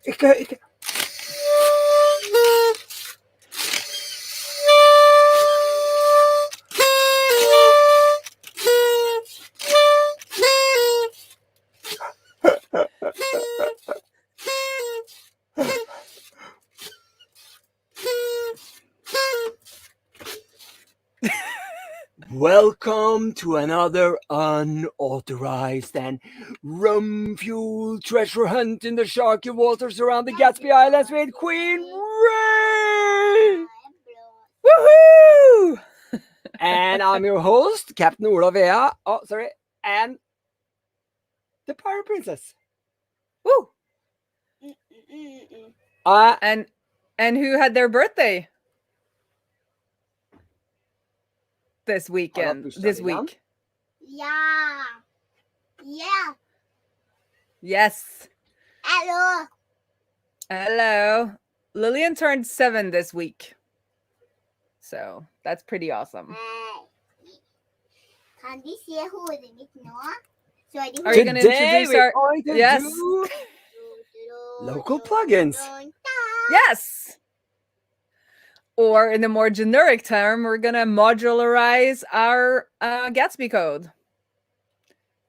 Ikke. Welcome to another unauthorized and rum-fueled treasure hunt in the sharky waters around the Gatsby Islands with Queen Raae! Woohoo! And I'm your host, Captain Olav Ea. Oh, sorry. And the Pirate Princess. Woo! And who had their birthday this weekend? This week. Yeah. Yes. Hello. Lillian turned 7 this week. So that's pretty awesome. Kan de se hodet mitt nå? Så er de Are you going to today introduce our... we're going to Yes. do local plugins. Yes. Or in a more generic term, we're going to modularize our Gatsby code.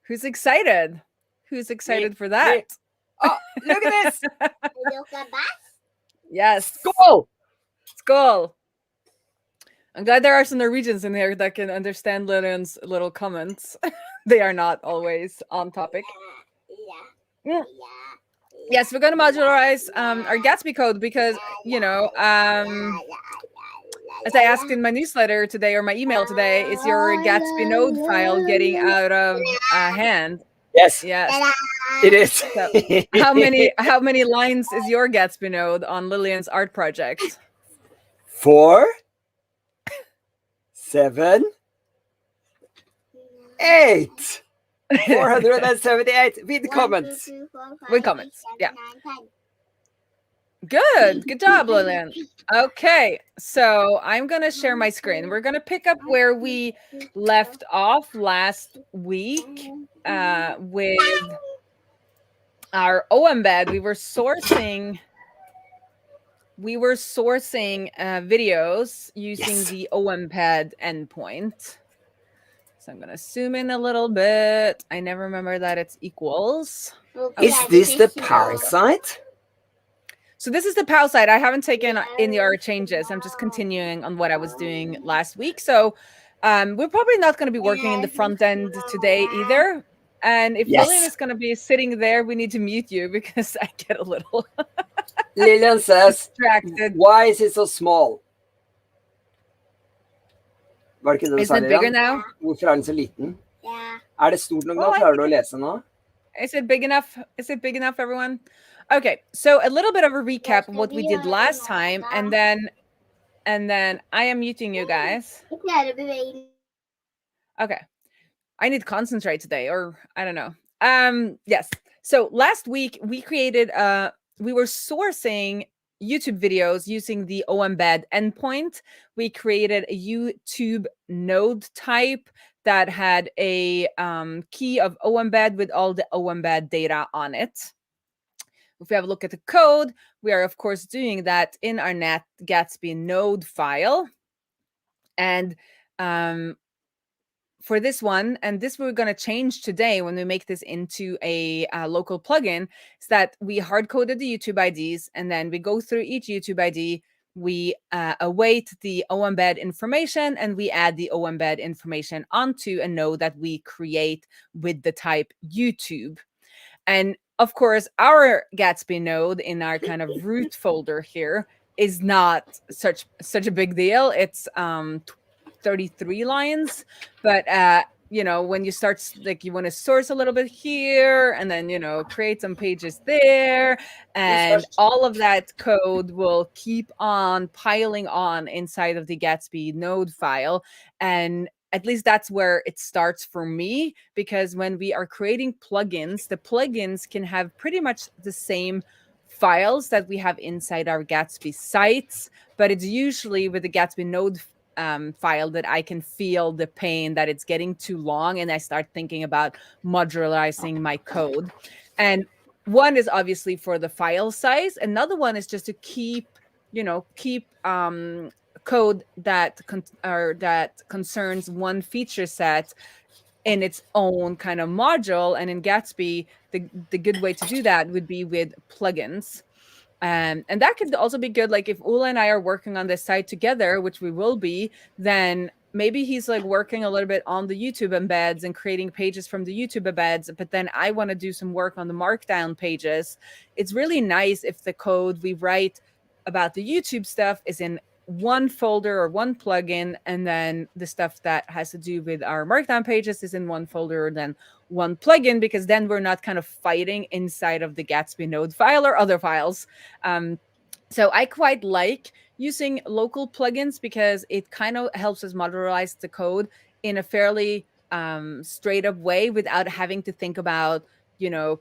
Who's excited? Who's excited for that? Me. Oh, look at this. Look at that. Yes. Skål! Skål. I'm glad there are some Norwegians in here that can understand Lillian's little comments. They are not always on topic. Yeah. Yes, we're going to modularize our Gatsby code because, as I asked in my newsletter today or my email today, is your Gatsby node file getting out of hand? Yes. Yes. It is. So, how many lines is your Gatsby node on Lillian's art project? 4, 7, 8. 478 with comments. With comments, yeah. Good job, Lillian. Okay, so I'm going to share my screen. We're going to pick up where we left off last week with our oEmbed. We were sourcing videos using the oEmbed endpoint. So I'm going to zoom in a little bit. I never remember that it's equals. Is this the parasite? So this is the POW side. I haven't taken any other changes. I'm just continuing on what I was doing last week. So we're probably not going to be working in the front end today either. And if Lillian is going to be sitting there, we need to mute you because I get a little Lillian says, distracted. Why is it so small? Is it bigger now? Hvorfor er den så liten? Yeah. Det stort nok nå? Klarer du å lese nå? Is it big enough? Is it big enough, everyone? Okay, so a little bit of a recap of what we did last time, and then I am muting you guys. Okay, I need to concentrate today, or I don't know. Yes. So last week we created we were sourcing YouTube videos using the oEmbed endpoint. We created a YouTube node type that had a key of oEmbed with all the oEmbed data on it. If we have a look at the code, we are, of course, doing that in our Gatsby node file. And for this one, and this we're going to change today when we make this into a local plugin, is that we hard-coded the YouTube IDs, and then we go through each YouTube ID, we await the oEmbed information, and we add the oEmbed information onto a node that we create with the type YouTube. And of course, our Gatsby node in our kind of root folder here is not such a big deal. It's 33 lines, but when you start, like, you want to source a little bit here, and then create some pages there, and all of that code will keep on piling on inside of the Gatsby node file. And at least that's where it starts for me, because when we are creating plugins, the plugins can have pretty much the same files that we have inside our Gatsby sites, but it's usually with the Gatsby node file that I can feel the pain that it's getting too long, and I start thinking about modularizing my code. And one is obviously for the file size. Another one is just to keep code that concerns one feature set in its own kind of module. And in Gatsby, the good way to do that would be with plugins. And that could also be good. Like if Ula and I are working on this site together, which we will be, then maybe he's like working a little bit on the YouTube embeds and creating pages from the YouTube embeds, but then I want to do some work on the markdown pages. It's really nice if the code we write about the YouTube stuff is in one folder or one plugin, and then the stuff that has to do with our markdown pages is in one folder or then one plugin, because then we're not kind of fighting inside of the Gatsby node file or other files. So I quite like using local plugins because it kind of helps us modularize the code in a fairly straight up way without having to think about,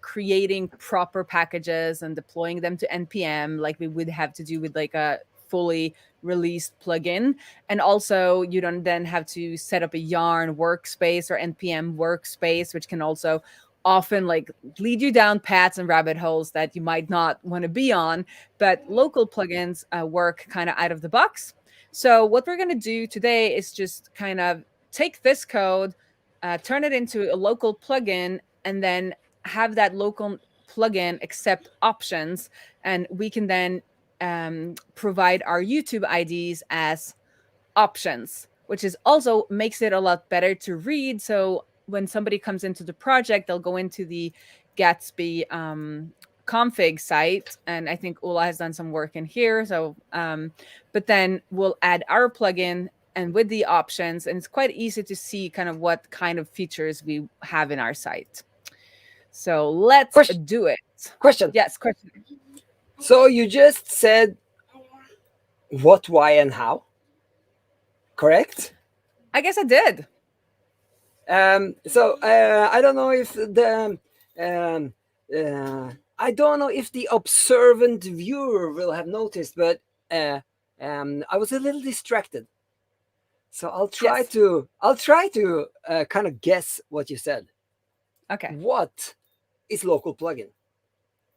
creating proper packages and deploying them to NPM like we would have to do with like a fully released plugin. And also you don't then have to set up a yarn workspace or NPM workspace, which can also often like lead you down paths and rabbit holes that you might not want to be on. But local plugins work kind of out of the box. So what we're going to do today is just kind of take this code, turn it into a local plugin, and then have that local plugin accept options. And we can then provide our YouTube IDs as options, which is also makes it a lot better to read. So when somebody comes into the project, they'll go into the Gatsby config site, and I think Ula has done some work in here. So, but then we'll add our plugin and with the options, and it's quite easy to see kind of what kind of features we have in our site. So let's do it. Question. Yes, question. So you just said what, why, and how, correct? I guess I did. So I don't know if the observant viewer will have noticed, but I was a little distracted. So I'll try to kind of guess what you said. Okay. What is local plugin?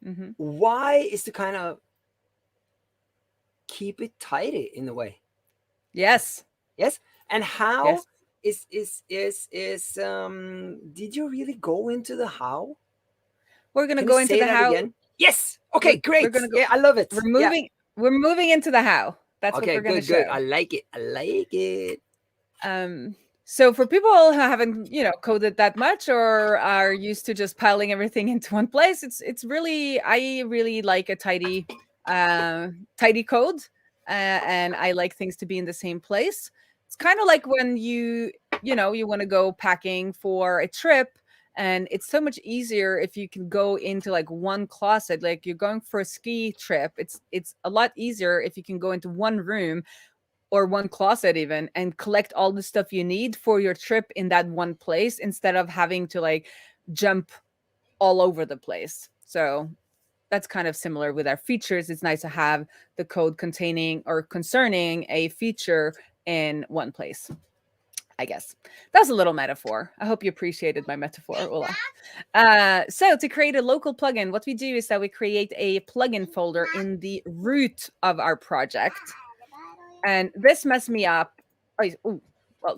Mm-hmm. Why is to kind of keep it tidy in a way? Yes. Yes. And how yes. Did you really go into the how? We're gonna go into the how again? Yes. Okay, great. Yeah, I love it. We're moving into the how. That's okay, what we're gonna show. Good. I like it. So for people who haven't, coded that much or are used to just piling everything into one place, it's really, I really like a tidy code, and I like things to be in the same place. It's kind of like when you want to go packing for a trip, and it's so much easier if you can go into like one closet. Like you're going for a ski trip, it's a lot easier if you can go into one room or one closet even and collect all the stuff you need for your trip in that one place instead of having to like jump all over the place. So that's kind of similar with our features. It's nice to have the code containing or concerning a feature in one place. I guess that's a little metaphor. I hope you appreciated my metaphor, Ula. So to create a local plugin, what we do is that we create a plugin folder in the root of our project. And this messed me up.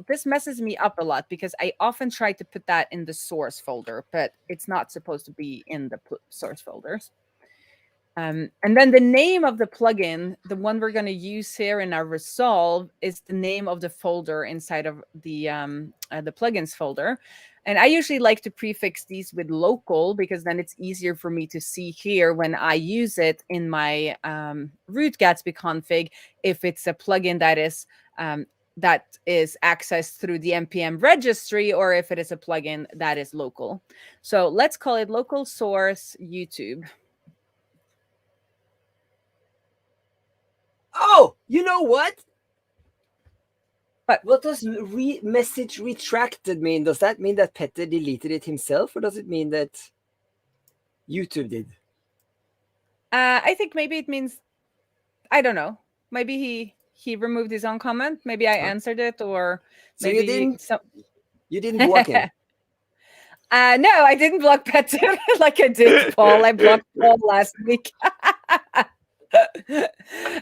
This messes me up a lot because I often try to put that in the source folder, but it's not supposed to be in the source folders. And then the name of the plugin, the one we're going to use here in our resolve, is the name of the folder inside of the plugins folder. And I usually like to prefix these with local because then it's easier for me to see here when I use it in my root Gatsby config if it's a plugin that is accessed through the npm registry or if it is a plugin that is local. So let's call it local source YouTube. Oh, you know what? But what does message retracted mean? Does that mean that Petter deleted it himself, or does it mean that YouTube did? I think maybe it means, I don't know. Maybe he removed his own comment. Maybe I answered it, or so maybe you didn't block him. No, I didn't block Petter like I did Paul. I blocked Paul last week.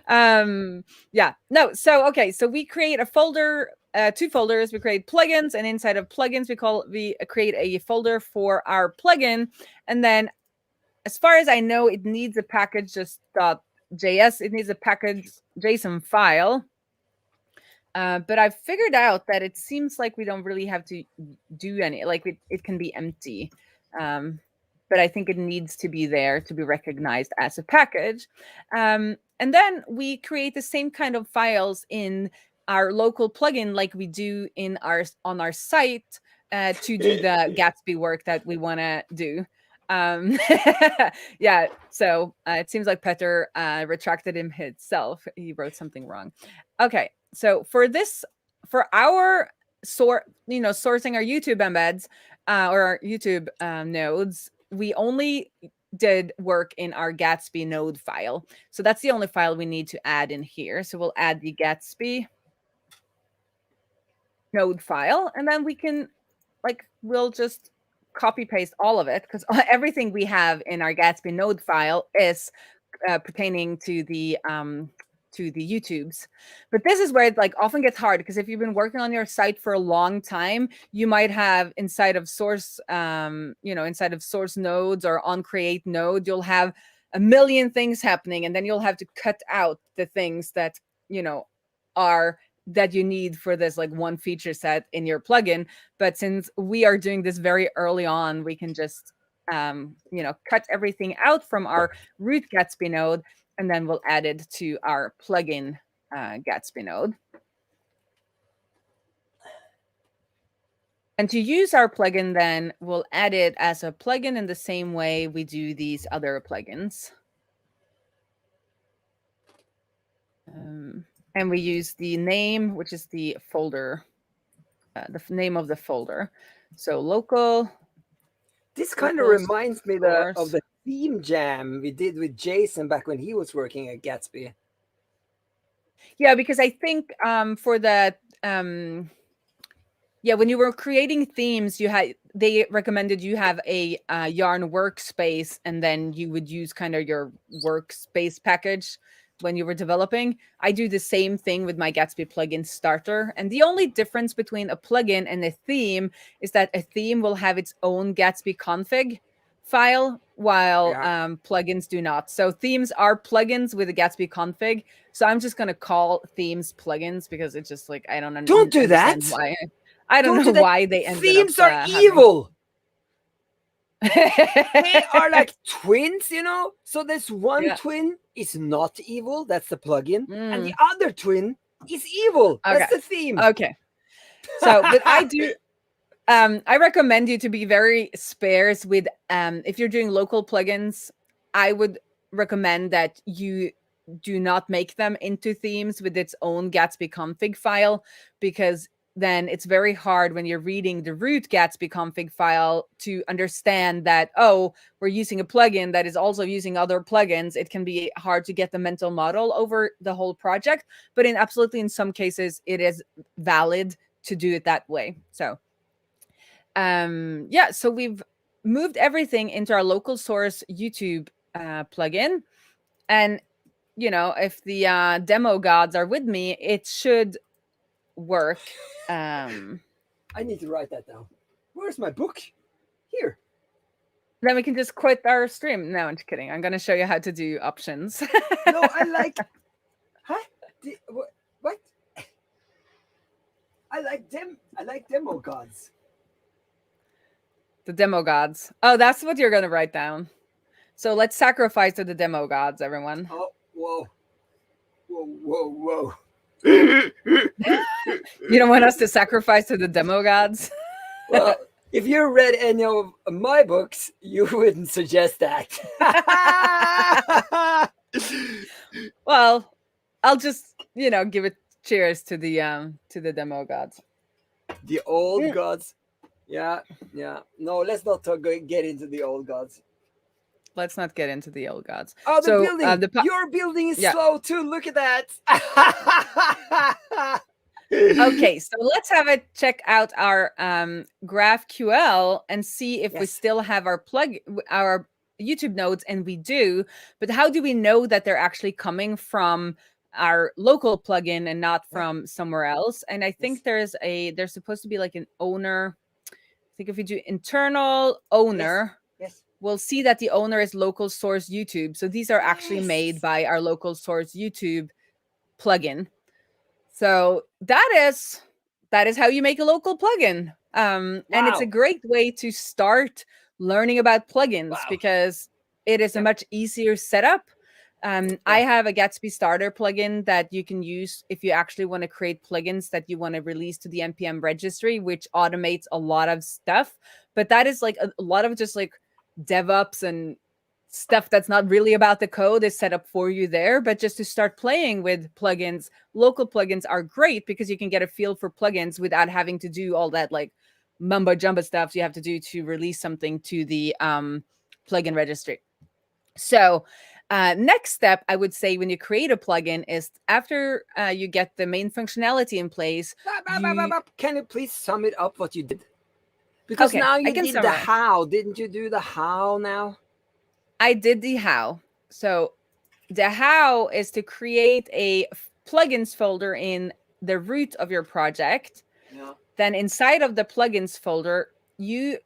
Yeah, no. So okay, so we create a folder, 2 folders. We create plugins, and inside of plugins, we create a folder for our plugin, and then, as far as I know, it needs a package .js. It needs a package JSON file. But I've figured out that it seems like we don't really have to do any, like it can be empty. But I think it needs to be there to be recognized as a package. And then we create the same kind of files in our local plugin like we do on our site to do the Gatsby work that we want to do. Yeah, so it seems like Petter retracted himself. He wrote something wrong. Okay, so for our sourcing our YouTube embeds or our YouTube nodes, we only did work in our Gatsby node file. So that's the only file we need to add in here. So we'll add the Gatsby node file, and then we can, we'll just copy paste all of it, because everything we have in our Gatsby node file is pertaining to the YouTubes. But this is where it often gets hard, because if you've been working on your site for a long time, you might have inside of source nodes or on create node, you'll have a million things happening, and then you'll have to cut out the things that that you need for this one feature set in your plugin. But since we are doing this very early on, we can just cut everything out from our root Gatsby node, and then we'll add it to our plugin Gatsby node. And to use our plugin, then we'll add it as a plugin in the same way we do these other plugins. And we use the name, which is the folder, the name of the folder. So local. This kind of reminds me of the theme jam we did with Jason back when he was working at Gatsby. Yeah, because I think for the when you were creating themes, they recommended you have a Yarn workspace, and then you would use kind of your workspace package when you were developing. I do the same thing with my Gatsby plugin starter. And the only difference between a plugin and a theme is that a theme will have its own Gatsby config file, while plugins do not. So themes are plugins with a Gatsby config. So I'm just going to call themes plugins, because it's just I don't understand. Don't do that. Why. I don't know why they ended themes up are evil. They are like twins, so this one twin is not evil, that's the plugin, and the other twin is evil, that's the theme. Okay, so but I do I recommend you to be very sparse with if you're doing local plugins. I would recommend that you do not make them into themes with its own Gatsby config file, because then it's very hard when you're reading the root Gatsby config file to understand that, oh, we're using a plugin that is also using other plugins. It can be hard to get the mental model over the whole project, but in some cases, it is valid to do it that way. So, so we've moved everything into our local source YouTube plugin. And, if the demo gods are with me, it should work. I need to write that down. Where's my book? Here. Then we can just quit our stream. No, I'm just kidding. I'm going to show you how to do options. No, I like. Huh? What? I like them. I like demo gods. The demo gods. Oh, that's what you're going to write down. So let's sacrifice to the demo gods, everyone. Oh, whoa. Whoa. You don't want us to sacrifice to the demo gods? Well, if you read any of my books, you wouldn't suggest that. Well, I'll just, give it cheers to the demo gods. The old gods. Yeah. No, let's not get into the old gods. Let's not get into the old gods. Oh, the building. Your building is slow too. Look at that. Okay, so let's have a check out our GraphQL and see if we Yes. still have our YouTube nodes, and we do. But how do we know that they're actually coming from our local plugin and not from somewhere else? And I think there's supposed to be like an owner. I think if we do internal owner, Yes. we'll see that the owner is local source YouTube. So these are actually made by our local source YouTube plugin. So that is how you make a local plugin. And it's a Wow. great way to start learning about plugins Wow. because it is a much easier setup. I have a Gatsby starter plugin that you can use if you actually want to create plugins that you want to release to the NPM registry, which automates a lot of stuff. But that is like a lot of just like DevOps and stuff that's not really about the code is set up for you there. But just to start playing with plugins, local plugins are great because you can get a feel for plugins without having to do all that like mumbo jumbo stuff you have to do to release something to the plugin registry. So next step, I would say when you create a plugin is after you get the main functionality in place. Can you please sum it up what you did? Because Okay, now I you can did the summarize. how. Didn't you do the how now? I did the how. So the how is to create a plugins folder in the root of your project. Yeah. Then inside of the plugins folder, you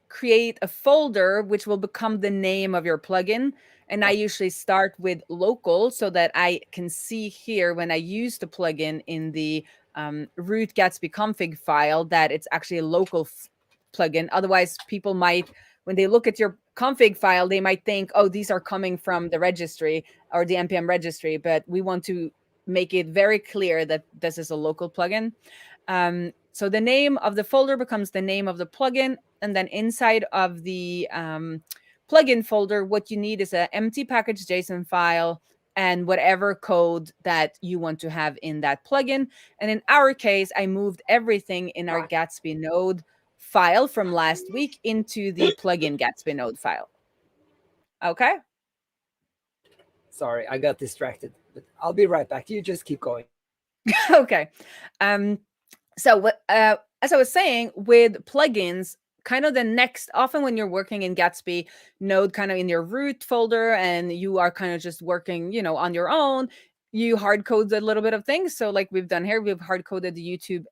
create a folder which will become the name of your plugin. And I usually start with local so that I can see here when I use the plugin in the root Gatsby config file that it's actually a local plugin. Otherwise, people might, when they look at your config file, they might think, oh, these are coming from the registry or the NPM registry. But we want to make it very clear that this is a local plugin. So the name of the folder becomes the name of the plugin. And then inside of the plugin folder, what you need is an empty package JSON file and whatever code that you want to have in that plugin. And in our case, I moved everything in our Gatsby node file from last week into the plugin Gatsby node file. Okay. Sorry, I got distracted, but I'll be right back. You just keep going. Okay. So what, as I was saying, with plugins, kind of the next, often when you're working in Gatsby node, kind of in your root folder, and you are kind of just working, on your own, you hard code a little bit of things. So like we've done here, we've hard coded the YouTube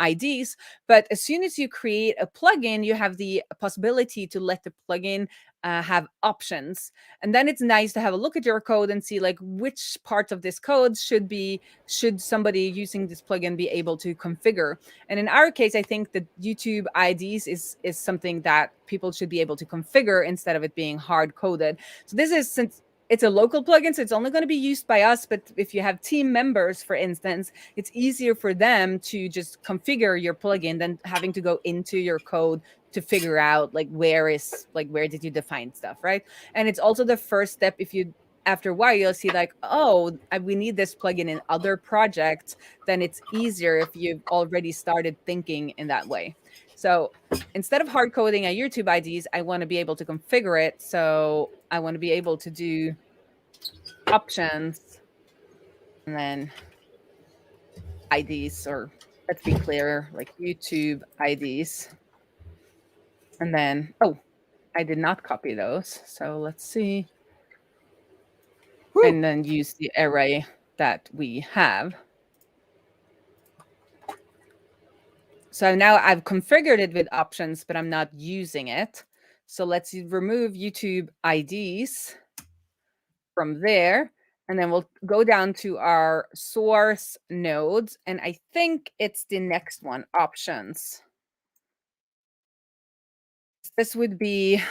IDs. But as soon as you create a plugin, you have the possibility to let the plugin have options. And then it's nice to have a look at your code and see like which parts of this code should somebody using this plugin be able to configure. And in our case, I think that YouTube IDs is something that people should be able to configure instead of it being hard coded. So this is, since it's a local plugin, so it's only going to be used by us. But if you have team members, for instance, it's easier for them to just configure your plugin than having to go into your code to figure out like where did you define stuff, right? And it's also the first step. If you, after a while, you'll see like, oh, we need this plugin in other projects, then it's easier if you've already started thinking in that way. So instead of hard coding a YouTube IDs, I want to be able to configure it. So I want to be able to do options and then IDs, or let's be clear, like YouTube IDs. And then, oh, I did not copy those. So let's see. Woo. And then use the array that we have. So now I've configured it with options, but I'm not using it. So let's remove YouTube IDs from there. And then we'll go down to our source nodes. And I think it's the next one, options. This would be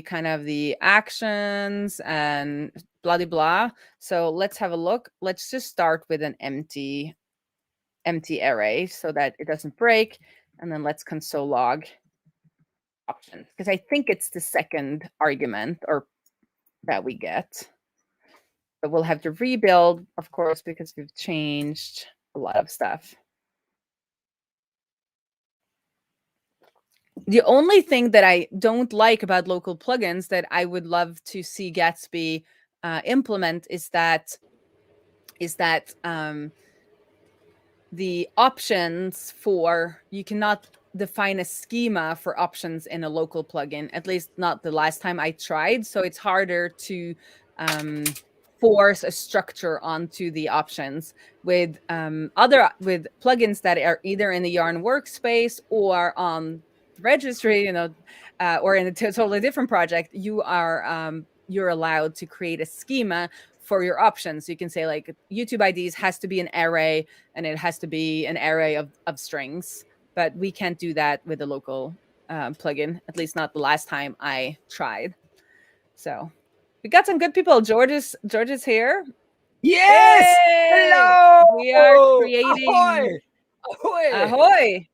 kind of the actions and blah, blah, blah. So let's have a look. Let's just start with an empty array so that it doesn't break. And then let's console log options, because I think it's the second argument or that we get. But we'll have to rebuild, of course, because we've changed a lot of stuff. The only thing that I don't like about local plugins that I would love to see Gatsby implement is that the options for, you cannot define a schema for options in a local plugin, at least not the last time I tried. So it's harder to force a structure onto the options with with plugins that are either in the Yarn workspace or on the registry, or in a totally different project. You're allowed to create a schema for your options. You can say like YouTube IDs has to be an array, and it has to be an array of strings, but we can't do that with a local plugin, at least not the last time I tried. So we got some good people. George is here. Yes. Yay! Hello. We are creating. Ahoy. Ahoy!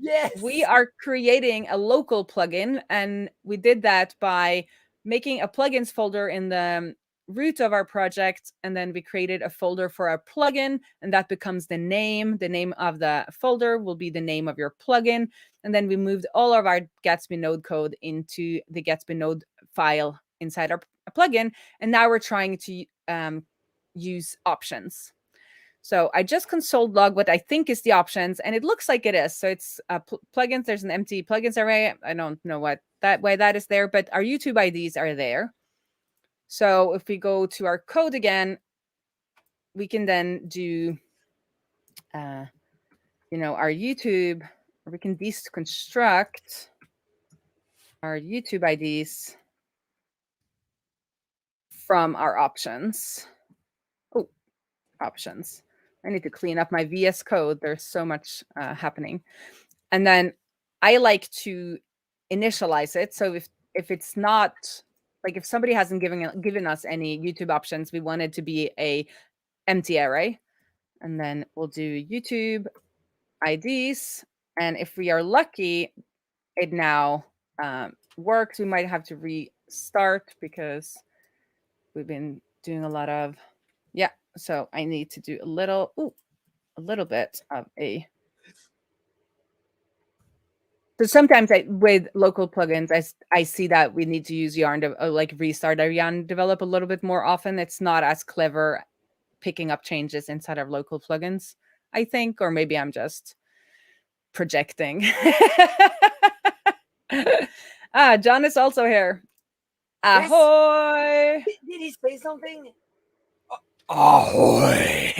Yes. We are creating a local plugin, and we did that by making a plugins folder in the root of our project, and then we created a folder for our plugin, and that becomes the name. The name of the folder will be the name of your plugin, and then we moved all of our Gatsby node code into the Gatsby node file inside our plugin, and now we're trying to use options. So I just console log what I think is the options, and it looks like it is. So it's plugins. There's an empty plugins array. I don't know why that is there, but our YouTube IDs are there. So if we go to our code again, we can then do, our YouTube, or we can deconstruct our YouTube IDs from our options. Oh, options. I need to clean up my VS Code. There's so much happening. And then I like to initialize it. So if it's not, like if somebody hasn't given us any YouTube options, we want it to be a empty array. And then we'll do YouTube IDs. And if we are lucky, it now works. We might have to restart because we've been doing a lot of, yeah. So I need to do a little bit of a. So sometimes with local plugins, I see that we need to use Yarn to restart our Yarn develop a little bit more often. It's not as clever picking up changes inside of local plugins, I think, or maybe I'm just projecting. John is also here. Yes. Ahoy! Did he say something? Ahoy!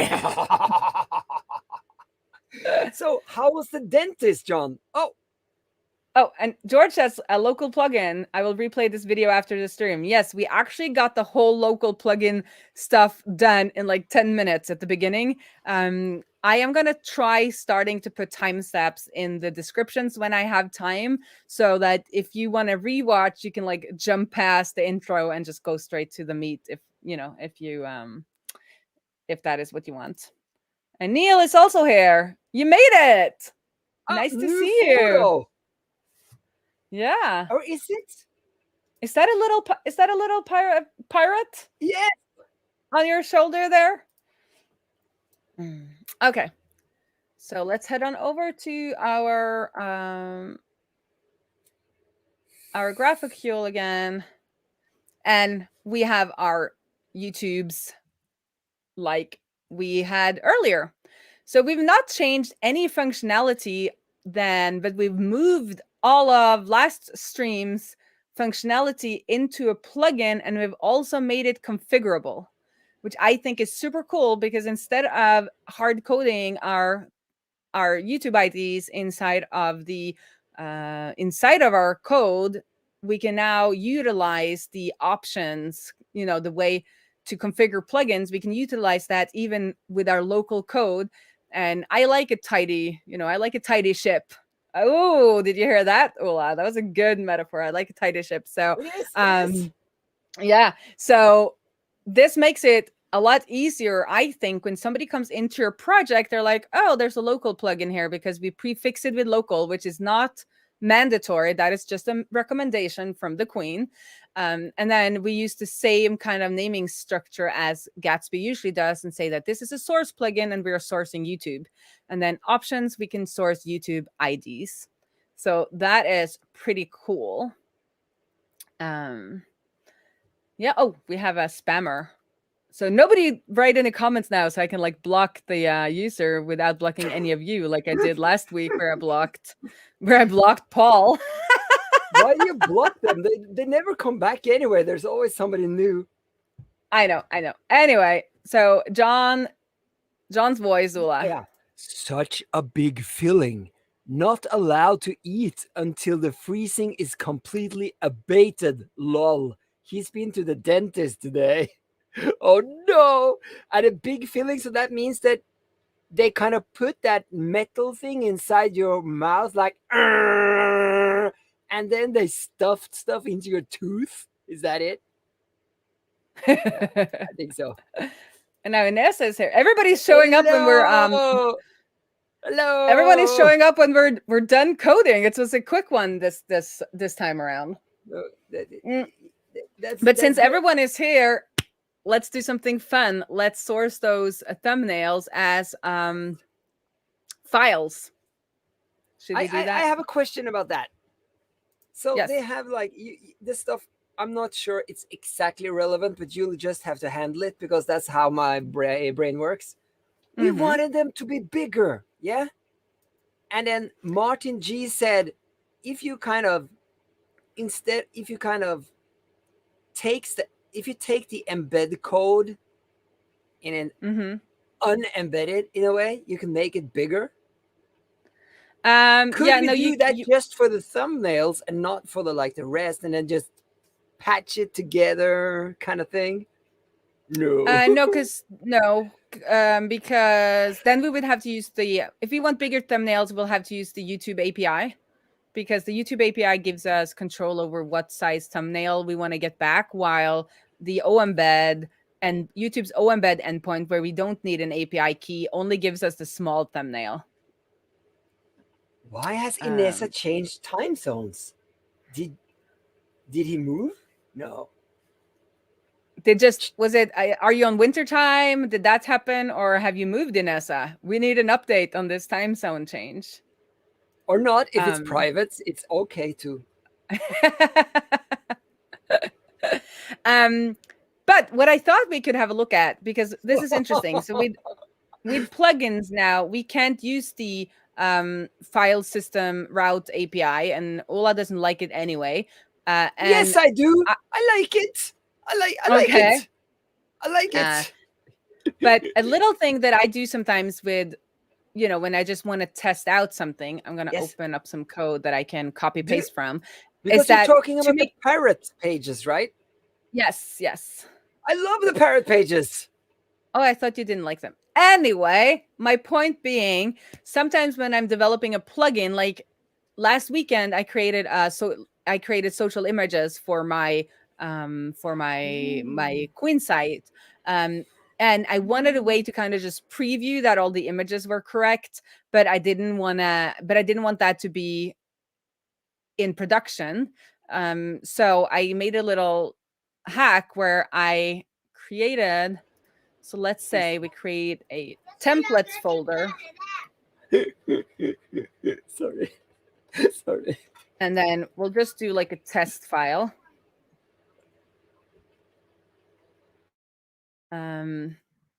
So how was the dentist, John? Oh, and George says a local plugin. I will replay this video after the stream. Yes, we actually got the whole local plugin stuff done in like 10 minutes at the beginning. I am going to try starting to put timestamps in the descriptions when I have time, so that if you want to rewatch, you can like jump past the intro and just go straight to the meat if that is what you want. And Neil is also here. You made it. Nice to see you. Yeah. Or is it? Is that a little pirate? Yes. On your shoulder there? Okay. So let's head on over to our GraphiQL again. And we have our YouTubes like we had earlier. So we've not changed any functionality then, but we've moved all of last stream's functionality into a plugin, and we've also made it configurable, which I think is super cool, because instead of hard coding our YouTube IDs inside of our code, we can now utilize the options, the way to configure plugins. We can utilize that even with our local code. And I like a tidy, I like a tidy ship. Oh, did you hear that? Ola, that was a good metaphor. I like a tidy ship. So, yes. Yeah. So this makes it a lot easier, I think, when somebody comes into your project, they're like, oh, there's a local plugin here, because we prefix it with local, which is not mandatory. That is just a recommendation from the Queen. And then we use the same kind of naming structure as Gatsby usually does, and say that this is a source plugin and we are sourcing YouTube. And then options, we can source YouTube IDs. So that is pretty cool. Yeah. Oh, we have a spammer. So nobody write in the comments now, so I can like block the user without blocking any of you, like I did last week, where I blocked Paul. Why do you block them? They never come back anyway. There's always somebody new. I know. Anyway, so John's voice, Ola. Yeah. Such a big filling. Not allowed to eat until the freezing is completely abated. Lol. He's been to the dentist today. Oh no! And a big filling, so that means that they kind of put that metal thing inside your mouth, like, and then they stuffed stuff into your tooth. Is that it? Yeah, I think so. And now Inessa is here. Everybody's showing up when we're Hello. Everybody's showing up when we're done coding. It was a quick one this time around. But since everyone is here, let's do something fun. Let's source those thumbnails as files. Should we do that? I have a question about that. So Yes. they have like this stuff. I'm not sure it's exactly relevant, but you'll just have to handle it because that's how my brain works. We wanted them to be bigger, yeah? And then Martin G said, if you take the embed code and then unembed it in a way, you can make it bigger. Could we do that just for the thumbnails and not for the rest, and then just patch it together kind of thing? No. Because then we would have to use if we want bigger thumbnails, we'll have to use the YouTube API, because the YouTube API gives us control over what size thumbnail we want to get back, while the oEmbed and YouTube's oEmbed endpoint, where we don't need an API key, only gives us the small thumbnail. Why has Inessa changed time zones? Did he move? No. Are you on winter time? Did that happen? Or have you moved, Inessa? We need an update on this time zone change. Or not. If it's private, it's okay to. But what I thought we could have a look at, because this is interesting. So with plugins now, we can't use the file system route API, and Ola doesn't like it anyway. Yes, I do. I like it. I like it. I like it. But a little thing that I do sometimes with, when I just want to test out something, I'm going to open up some code that I can copy paste from. Because you're talking about the parrot pages, right? Yes. I love the parrot pages. Oh, I thought you didn't like them. Anyway, my point being, sometimes when I'm developing a plugin, like last weekend, I created social images for my Queen site, and I wanted a way to kind of just preview that all the images were correct, but I didn't want that to be in production. So I made a little hack where I created. So let's say we create a templates folder. Sorry. And then we'll just do like a test file. And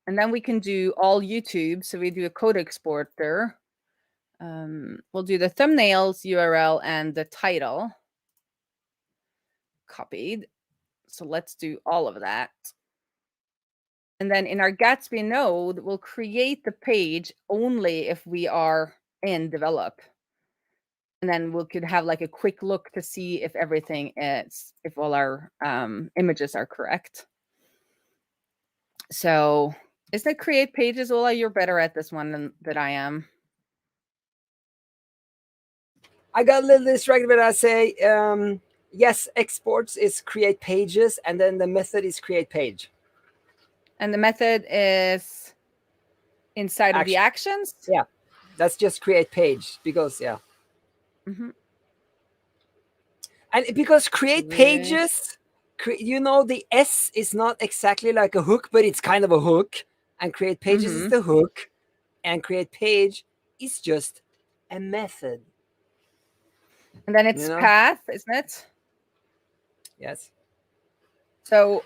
then we can do all YouTube. So we do a code exporter. We'll do the thumbnails, URL, and the title. Copied. So let's do all of that. And then in our Gatsby node, we'll create the page only if we are in develop. And then we could have like a quick look to see if if all our images are correct. So isn't it create pages, Ola? You're better at this one than I am. I got a little distracted, but I say, yes, exports is create pages, and then the method is create page. And the method is inside of the actions? Yeah, that's just create page, because, yeah. And because create pages, the S is not exactly like a hook, but it's kind of a hook. And create pages is the hook. And create page is just a method. And then it's path, isn't it? Yes. So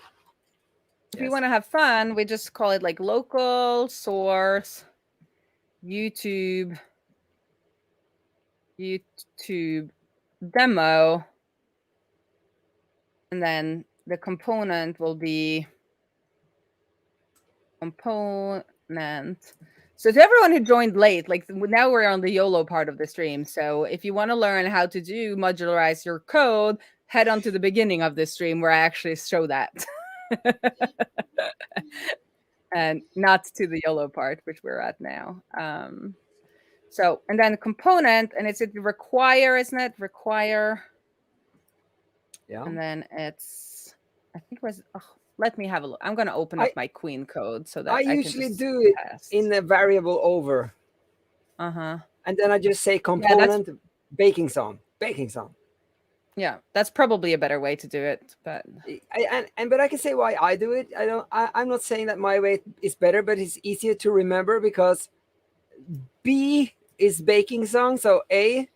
if we want to have fun, we just call it like local source YouTube demo, and then the component will be component. So to everyone who joined late, like now we're on the YOLO part of the stream. So if you want to learn how to do modularize your code, head on to the beginning of the stream where I actually show that. And not to the YOLO part, which we're at now. So, and then component, and it's require, isn't it? Require. Yeah. And then it's, I think it was, let me have a look. I'm going to open up my Queen code so that I usually can do it test. in the variable over. Uh-huh. And then I just say component baking song. Yeah, that's probably a better way to do it, but but I can say why I do it. I'm not saying that my way is better, but it's easier to remember because B is baking song, so A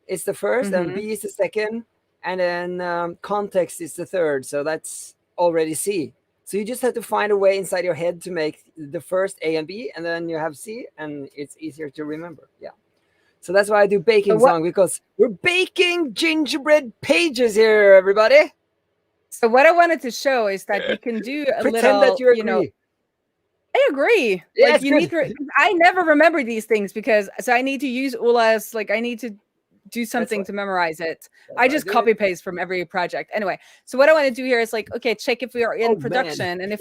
is the first, and B is the second, and then context is the third. So that's already C. So you just have to find a way inside your head to make the first A and B, and then you have C, and it's easier to remember. Yeah. So that's why I do baking song, because we're baking gingerbread pages here, everybody. So what I wanted to show is that you can do a pretend little, that you agree. I agree. Yeah, like you need to. I never remember these things because I need to use Ula's. Like I need to do something to memorize it. I just copy paste from every project. Anyway, so what I want to do here is like, okay, check if we are in production, and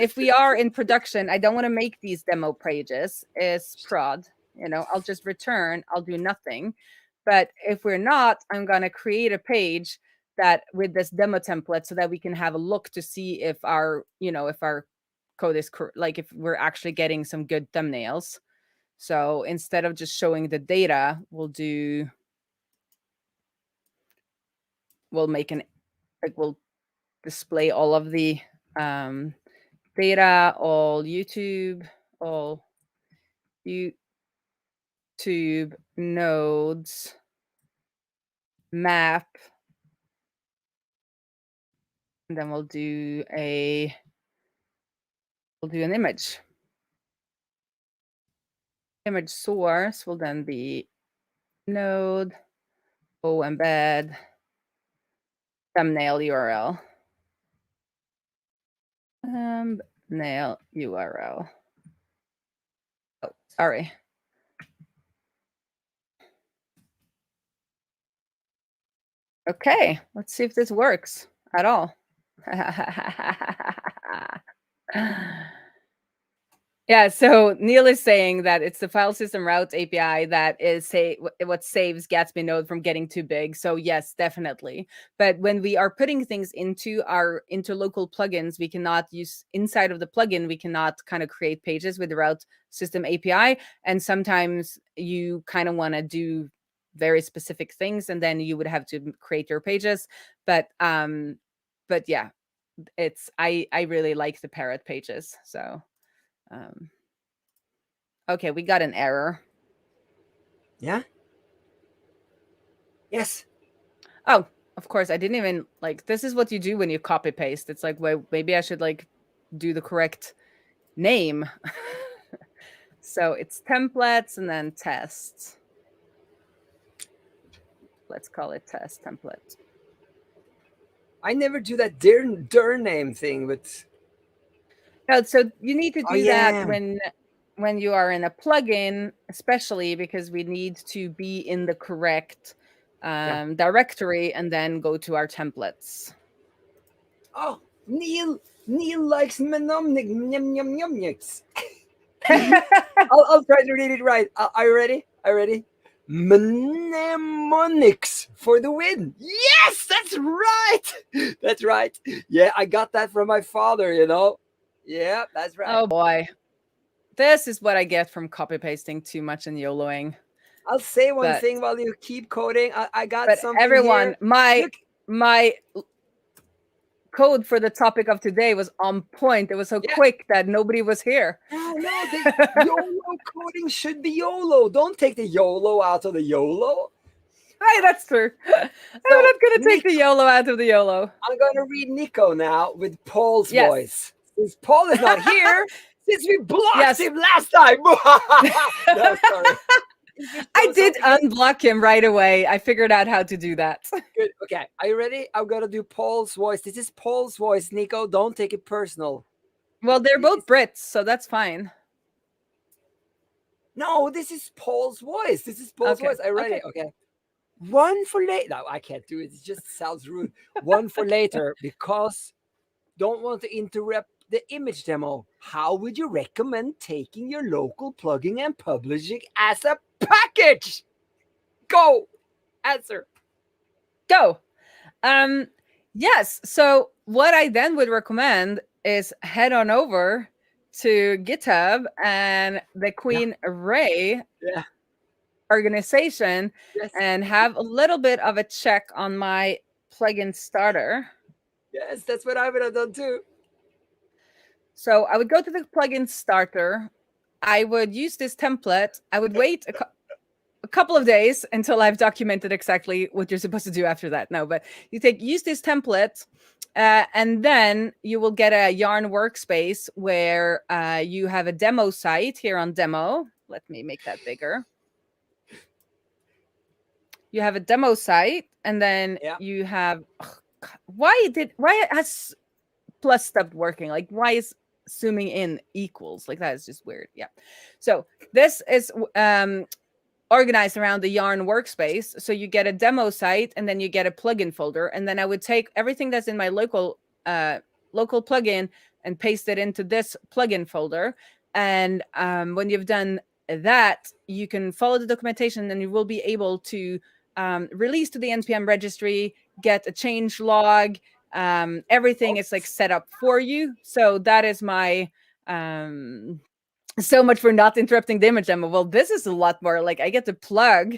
if we are in production, I don't want to make these demo pages. Is prod. I'll just return. I'll do nothing. But if we're not, I'm gonna create a page that with this demo template so that we can have a look to see if our code is like if we're actually getting some good thumbnails. So instead of just showing the data, we'll display all of the data, all YouTube nodes, map, and then we'll do an image. Image source will then be node, oEmbed, thumbnail URL. Thumbnail URL. Oh, sorry. Okay, let's see if this works at all. Yeah, so Neil is saying that it's the file system routes API that is what saves Gatsby Node from getting too big. So yes, definitely. But when we are putting things into local plugins, we cannot use inside of the plugin. We cannot kind of create pages with the route system API. And sometimes you kind of want to do very specific things, and then you would have to create your pages. But yeah, I really like the parrot pages. So. Okay, we got an error. Yeah? Yes. Oh, of course, I didn't even, this is what you do when you copy paste. It's like, well, maybe I should, do the correct name. So it's templates and then tests. Let's call it test template. I never do that dir name thing, but... No, so you need to do that when you are in a plugin, especially because we need to be in the correct directory and then go to our templates. Oh, Neil likes mnemonics. I'll try to read it right. Are you ready? Mnemonics for the win. Yes, that's right. Yeah, I got that from my father, Yeah, that's right. Oh boy. This is what I get from copy pasting too much and YOLOing. I'll say one thing while you keep coding. I got something everyone, here. My code for the topic of today was on point. It was so quick that nobody was here. No, the YOLO coding should be YOLO. Don't take the YOLO out of the YOLO. Hey, that's true. I'm not going to take the YOLO out of the YOLO. I'm going to read Nico now with Paul's voice. Since Paul is not here, since we blocked Yes. him last time. No, sorry. I did unblock him right away. I figured out how to do that. Good. Okay, are you ready? I'm gonna do Paul's voice. This is Paul's voice, Nico. Don't take it personal. Well, they're This both Brits, so that's fine. No, this is Paul's voice. This is Paul's Okay, voice. Are you ready? Okay. One for later. No, I can't do it. It just sounds rude. One for later, because don't want to interrupt the image demo. How would you recommend taking your local plugin and publishing as a package? Go. Answer. Go. Yes. So what I then would recommend is head on over to GitHub and the Queen Raae Yeah. organization Yes. and have a little bit of a check on my plugin starter. Yes, that's what I would have done too. So I would go to the plugin starter. I would use this template. I would wait a couple of days until I've documented exactly what you're supposed to do after that. No, but you use this template, and then you will get a Yarn workspace where you have a demo site here on demo. Let me make that bigger. You have a demo site, and then you have why has plus stopped working? Like, why is zooming in equals? Like, that is just weird. Yeah. So this is organized around the Yarn workspace. So you get a demo site, and then you get a plugin folder, and then I would take everything that's in my local plugin and paste it into this plugin folder. And when you've done that, you can follow the documentation, and you will be able to release to the NPM registry, get a change log. Everything is like set up for you. So that is my so much for not interrupting the image demo. Well, this is a lot more like I get to plug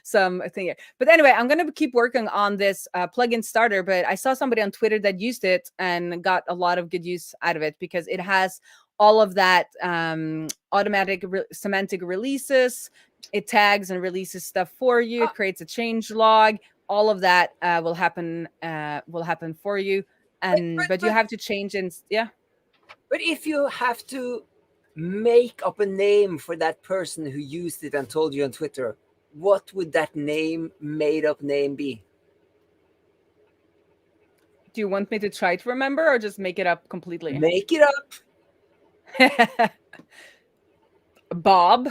something here. But anyway, I'm going to keep working on this plugin starter. But I saw somebody on Twitter that used it and got a lot of good use out of it because it has all of that automatic semantic releases. It tags and releases stuff for you. It creates a change log. All of that will happen for you. And but you have to change in But if you have to make up a name for that person who used it and told you on Twitter, what would that made up name be? Do you want me to try to remember or just make it up completely? Make it up. Bob.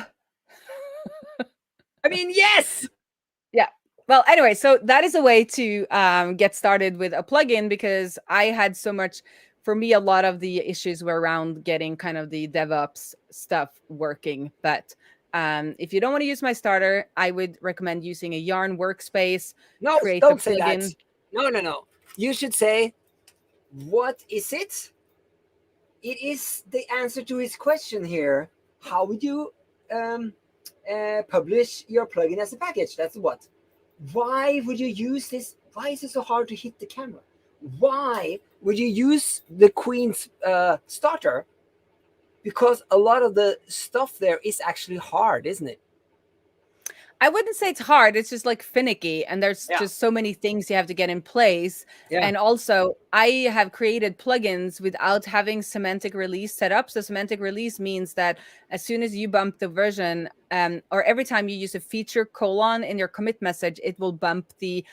I mean, yes. Yeah. Well, anyway, so that is a way to get started with a plugin because I had so much. For me, a lot of the issues were around getting kind of the DevOps stuff working. But if you don't want to use my starter, I would recommend using a Yarn workspace. No, create don't a say plugin. that. No. You should say, what is it? It is the answer to his question here. How would you publish your plugin as a package? That's what. Why would you use this? Why is it so hard to hit the camera? Why would you use the Queen's starter? Because a lot of the stuff there is actually hard, isn't it? I wouldn't say it's hard. It's just like finicky. And there's just so many things you have to get in place. Yeah. And also, I have created plugins without having semantic release set up. So semantic release means that as soon as you bump the version, or every time you use a feature colon in your commit message, it will bump the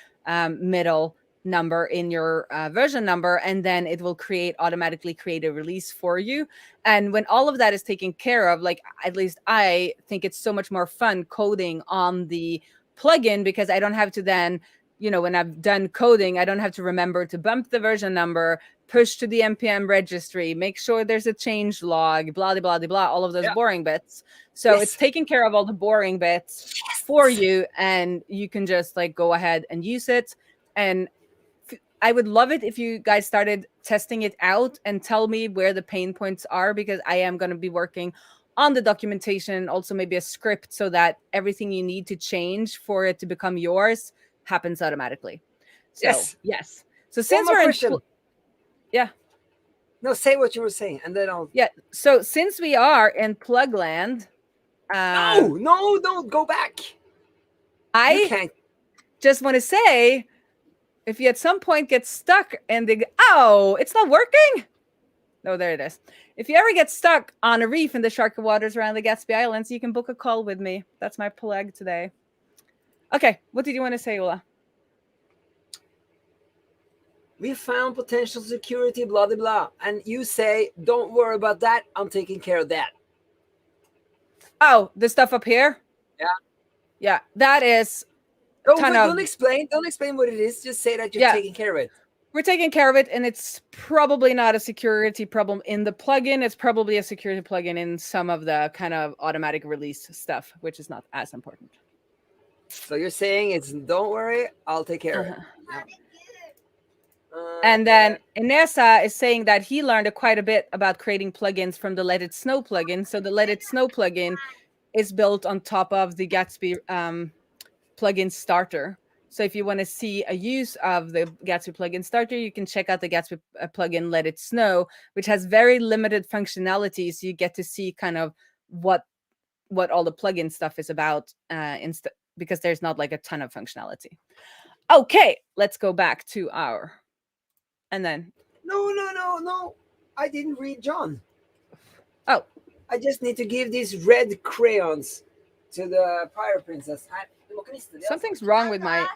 middle number in your version number, and then it will automatically create a release for you. And when all of that is taken care of, like at least I think it's so much more fun coding on the plugin because I don't have to then, when I've done coding, I don't have to remember to bump the version number, push to the NPM registry, make sure there's a change log, blah, blah, blah, blah, all of those boring bits. So it's taking care of all the boring bits for you, and you can just like go ahead and use it. And I would love it if you guys started testing it out and tell me where the pain points are, because I am going to be working on the documentation, also maybe a script so that everything you need to change for it to become yours happens automatically. So, yes. So since we're in No, say what you were saying, and then I'll. Yeah. So since we are in Plugland, no, don't go back. I just want to say, if you at some point get stuck and think, oh, it's not working, Oh, there it is. If you ever get stuck on a reef in the sharky waters around the Gatsby Islands, you can book a call with me. That's my plug today. Okay, what did you want to say, Ola? We found potential security, blah, blah, blah. And you say, don't worry about that. I'm taking care of that. Oh, the stuff up here? Yeah. Yeah, that is... Don't explain what it is. Just say that you're taking care of it. We're taking care of it, and it's probably not a security problem in the plugin. It's probably a security plugin in some of the kind of automatic release stuff, which is not as important. So you're saying it's don't worry, I'll take care of it. Yeah. And then Inessa is saying that he learned quite a bit about creating plugins from the Let It Snow plugin. So the Let It Snow plugin is built on top of the Gatsby plugin starter. So if you want to see a use of the Gatsby plugin starter, you can check out the Gatsby plugin Let It Snow, which has very limited functionality. So you get to see kind of what all the plugin stuff is about because there's not like a ton of functionality. Okay, let's go back to our... And then... No. I didn't read John. Oh. I just need to give these red crayons to the Pirate Princess. Something's wrong with my...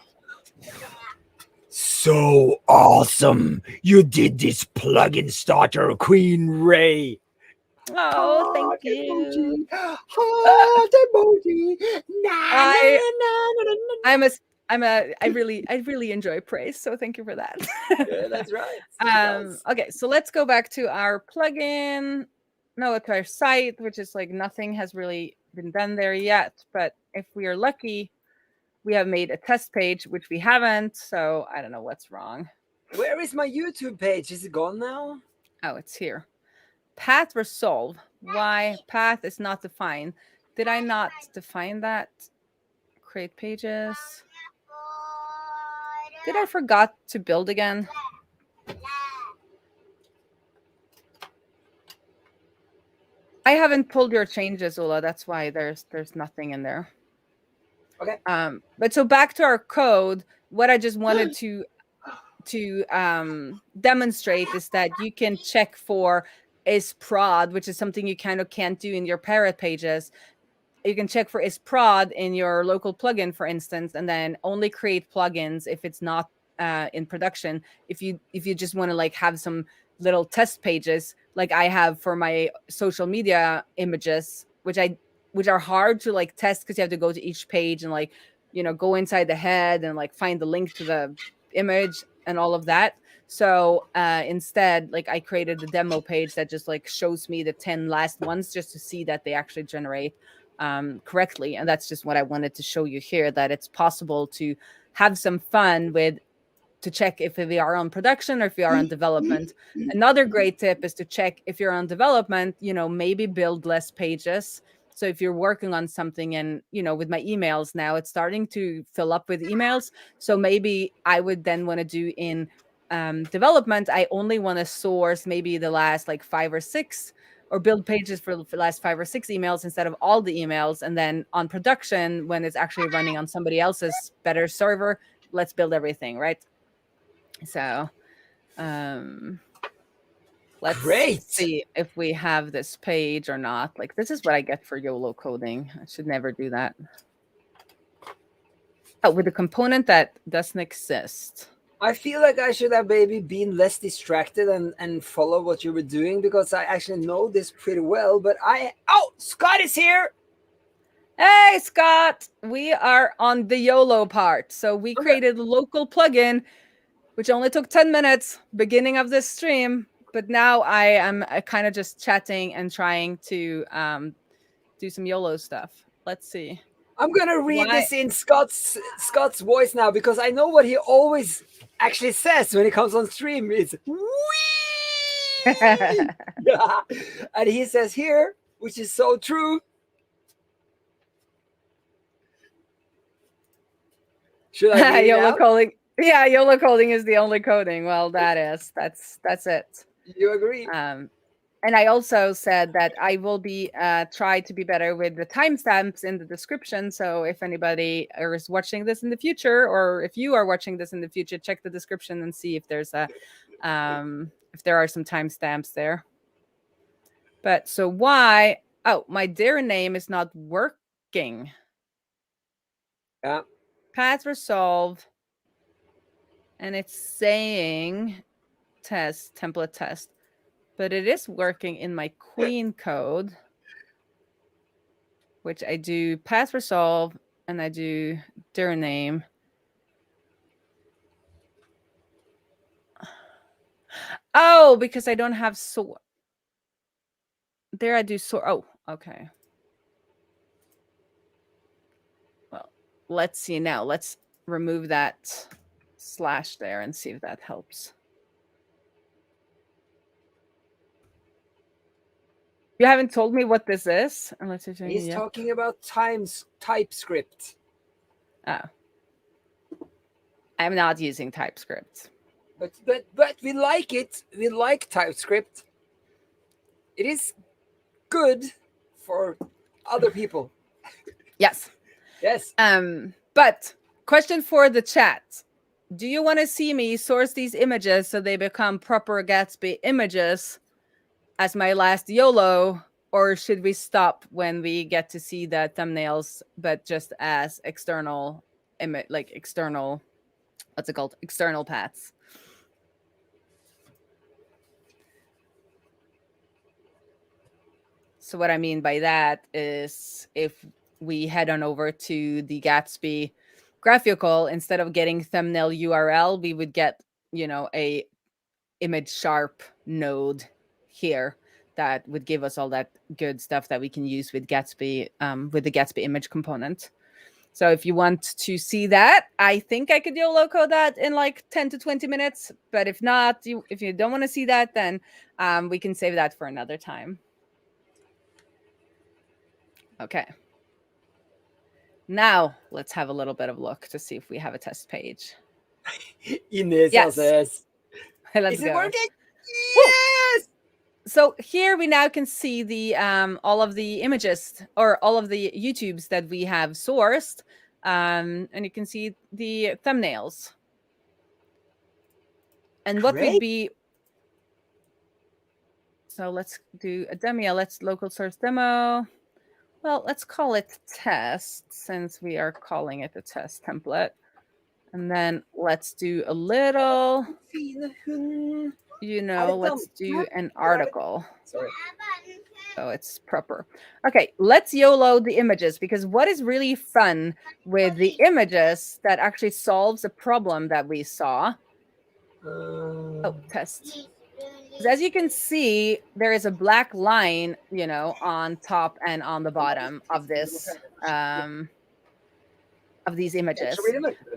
So awesome! You did this plugin starter, Queen Raae. Oh, thank you. Heart emoji. I really enjoy praise, so thank you for that. Yeah, that's right. Okay, so let's go back to our plugin. No, to our site, which is like nothing has really been done there yet. But if we are lucky, we have made a test page, which we haven't. So I don't know what's wrong. Where is my YouTube page? Is it gone now? Oh, it's here. Path resolve. Why path is not defined? Did I not define that? Create pages. Did I forgot to build again? I haven't pulled your changes, Ola. That's why there's nothing in there. Okay. But so back to our code, what I just wanted to demonstrate is that you can check for is prod, which is something you kind of can't do in your parrot pages. You can check for is prod in your local plugin, for instance, and then only create plugins if it's not in production. If you just want to like have some little test pages, like I have for my social media images, which are hard to like test because you have to go to each page and like, you know, go inside the head and like find the link to the image and all of that. So instead, like I created a demo page that just like shows me the 10 last ones just to see that they actually generate correctly. And that's just what I wanted to show you here, that it's possible to have some fun with, to check if we are on production or if we are on development. Another great tip is to check if you're on development, you know, maybe build less pages. So if you're working on something and, you know, with my emails now, it's starting to fill up with emails. So maybe I would then want to do in development, I only want to source maybe the last like 5 or 6 or build pages for the last 5 or 6 emails instead of all the emails. And then on production, when it's actually running on somebody else's better server, let's build everything, right? So let's see if we have this page or not. Like, this is what I get for YOLO coding. I should never do that. Oh, with a component that doesn't exist. I feel like I should have maybe been less distracted and follow what you were doing, because I actually know this pretty well, but oh, Scott is here. Hey, Scott, we are on the YOLO part. So we created a local plugin, which only took 10 minutes, beginning of this stream. But now I am kind of just chatting and trying to do some YOLO stuff. Let's see. I'm going to read this in Scott's voice now, because I know what he always actually says when he comes on stream. It's wee! And he says here, which is so true. Should I read YOLO coding? Yeah, YOLO coding is the only coding. Well, that's it. You agree? And I also said that I will be try to be better with the timestamps in the description. So if anybody is watching this in the future, or if you are watching this in the future, check the description and see if there's a if there are some timestamps there. But so why? Oh, my dir name is not working. Yeah. Path resolve. And it's saying test, template test. But it is working in my Queen code, which I do path resolve and I do dir name. Oh, because I don't have sort. There I do sort. Oh, okay. Well, let's see now. Let's remove that slash there and see if that helps. You haven't told me what this is. Unless you're saying, He's talking about TypeScript. Oh. I'm not using TypeScript. But we like it. We like TypeScript. It is good for other people. Yes. Yes. But question for the chat. Do you want to see me source these images so they become proper Gatsby images as my last YOLO, or should we stop when we get to see the thumbnails, but just as external image, like external, what's it called? External paths. So what I mean by that is if we head on over to the Gatsby graphical, instead of getting thumbnail URL, we would get, you know, a image sharp node here that would give us all that good stuff that we can use with Gatsby, with the Gatsby image component. So if you want to see that, I think I could YOLO code that in like 10 to 20 minutes. But if not, if you don't want to see that, then we can save that for another time. Okay. Now let's have a little bit of a look to see if we have a test page. Ines Yes. says, Let's is go. it working? Yes. So here we now can see the all of the images or all of the YouTubes that we have sourced, and you can see the thumbnails. And what would be, so let's do a demo. Let's local source demo. Well, let's call it test since we are calling it a test template. And then let's do a little, you know, let's do an article. Sorry. So it's proper. Okay, let's YOLO the images, because what is really fun with the images that actually solves a problem that we saw. Oh, test. As you can see, there is a black line, you know, on top and on the bottom of this, of these images.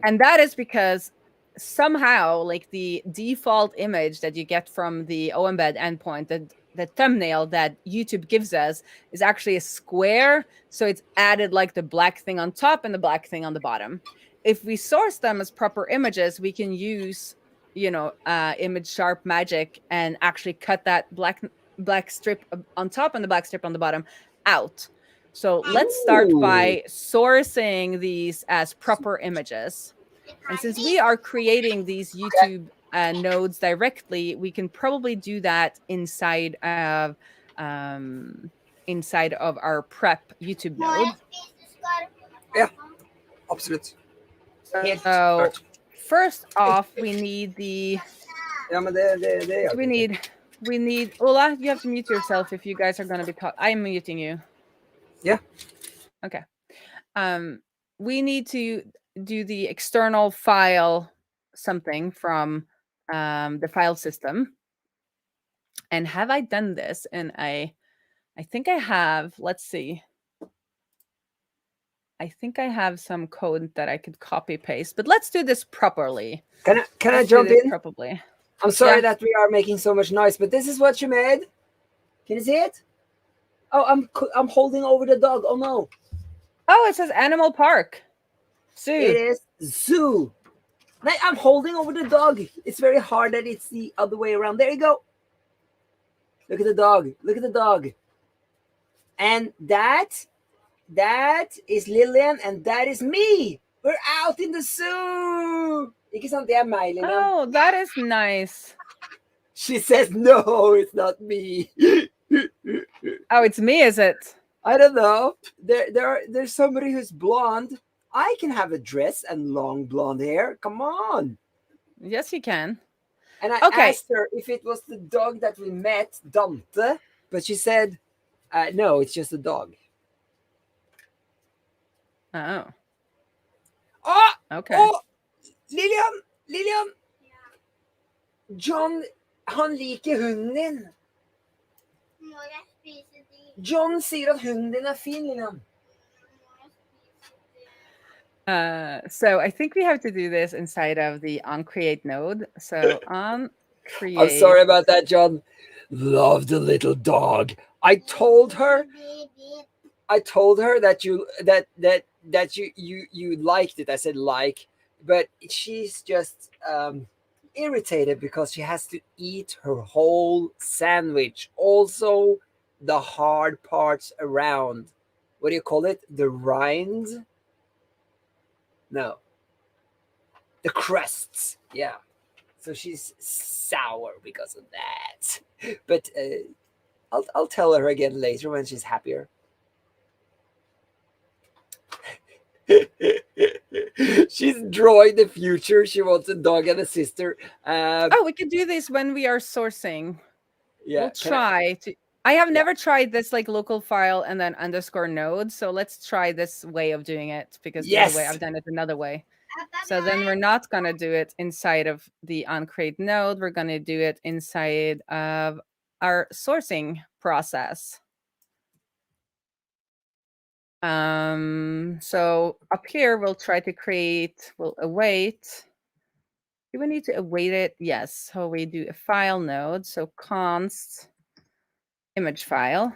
And that is because somehow, like the default image that you get from the oEmbed endpoint, the thumbnail that YouTube gives us is actually a square. So it's added like the black thing on top and the black thing on the bottom. If we source them as proper images, we can use, you know, image sharp magic and actually cut that black strip on top and the black strip on the bottom out. So let's start by sourcing these as proper images. And since we are creating these YouTube nodes directly, we can probably do that inside of our prep YouTube node. Yeah, absolutely. So first off, we need the. We need Ola. You have to mute yourself if you guys are going to be talking. I'm muting you. Yeah. Okay. We need to do the external file something from the file system. And have I done this? And I think I have. Let's see. I think I have some code that I could copy paste, but let's do this properly. Can I jump in? Properly. I'm sorry that we are making so much noise, but this is what you made. Can you see it? Oh, I'm holding over the dog. Oh no. Oh, it says Animal Park. Zoo. It is zoo. I'm holding over the dog. It's very hard that it's the other way around. There you go. Look at the dog. Look at the dog. And that is Lillian, and that is me. We're out in the zoo. Ikke sant? Det er meg, Lillian. Oh, that is nice. She says, no, it's not me. Oh, it's me, is it? I don't know. There's somebody who's blonde. I can have a dress and long blonde hair. Come on. Yes, you can. And I Okay. asked her if it was the dog that we met, Dante, but she said, no, it's just a dog. Oh. Oh, Okay. oh, Lilian. John, han liker hunden din. Må jeg spise de? John sier at hunden din er fin, Lilian. Må jeg spise de? So I think we have to do this inside of the onCreate node. So onCreate. I'm sorry about that, John. Love the little dog. I told her that you liked it. I said like, but she's just irritated because she has to eat her whole sandwich. Also, the hard parts around. What do you call it? The rind? No. The crusts. Yeah. So she's sour because of that. But I'll tell her again later when she's happier. She's drawing the future. She wants a dog and a sister. Oh, we can do this when we are sourcing. Yeah, we'll try to. I have never tried this like local file and then underscore node. So let's try this way of doing it, because the other way I've done it another way. So then we're not going to do it inside of the onCreate node. We're going to do it inside of our sourcing process. So up here, we'll try to create, we'll await. Do we need to await it? Yes. So we do a file node. So const image file.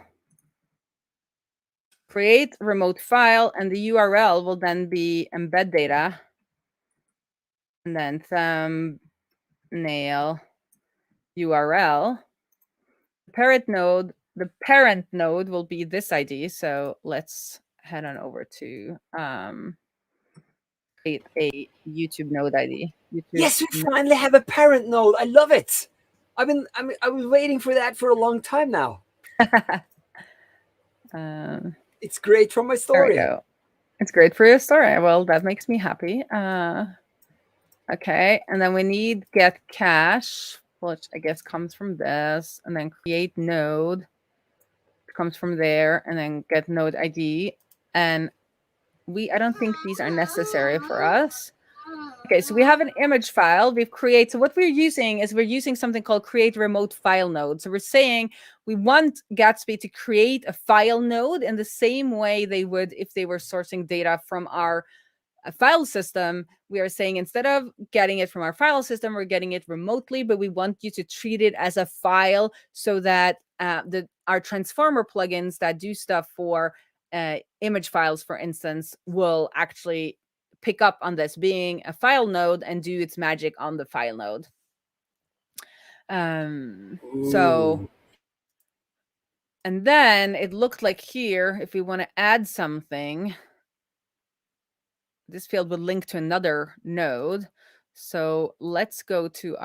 Create remote file, and the URL will then be embed data. And then thumbnail URL. The parent node will be this ID. So let's head on over to create a YouTube node ID. Yes, we finally have a parent node. I love it. I was waiting for that for a long time now. It's great for my story. There we go. It's great for your story. Well, that makes me happy. Okay, and then we need get cache, which I guess comes from this, and then create node comes from there, and then get node ID. And I don't think these are necessary for us. Okay, so we have an image file we've created. So what we're using something called create remote file node. So we're saying we want Gatsby to create a file node in the same way they would if they were sourcing data from our file system. We are saying instead of getting it from our file system, we're getting it remotely, but we want you to treat it as a file so that our transformer plugins that do stuff for image files, for instance, will actually pick up on this being a file node and do its magic on the file node. So, and then it looked like here, if we want to add something, this field would link to another node. So let's go to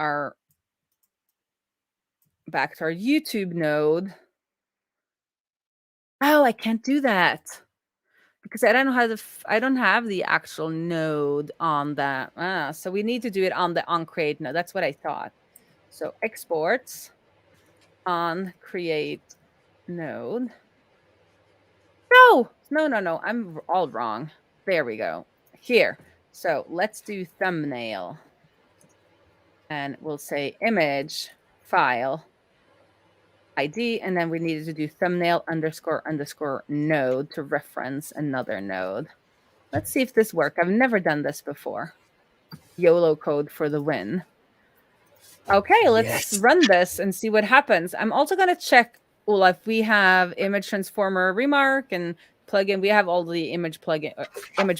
back to our YouTube node. Oh, I can't do that because I don't know I don't have the actual node on that. So we need to do it on the onCreate node. That's what I thought. So exports onCreate node. No. I'm all wrong. There we go. Here. So let's do thumbnail. And we'll say image file ID, and then we needed to do thumbnail _ node to reference another node. Let's see if this works. I've never done this before. YOLO code for the win. Okay, let's run this and see what happens. I'm also going to check, Olaf, we have image transformer remark and plugin. We have all the image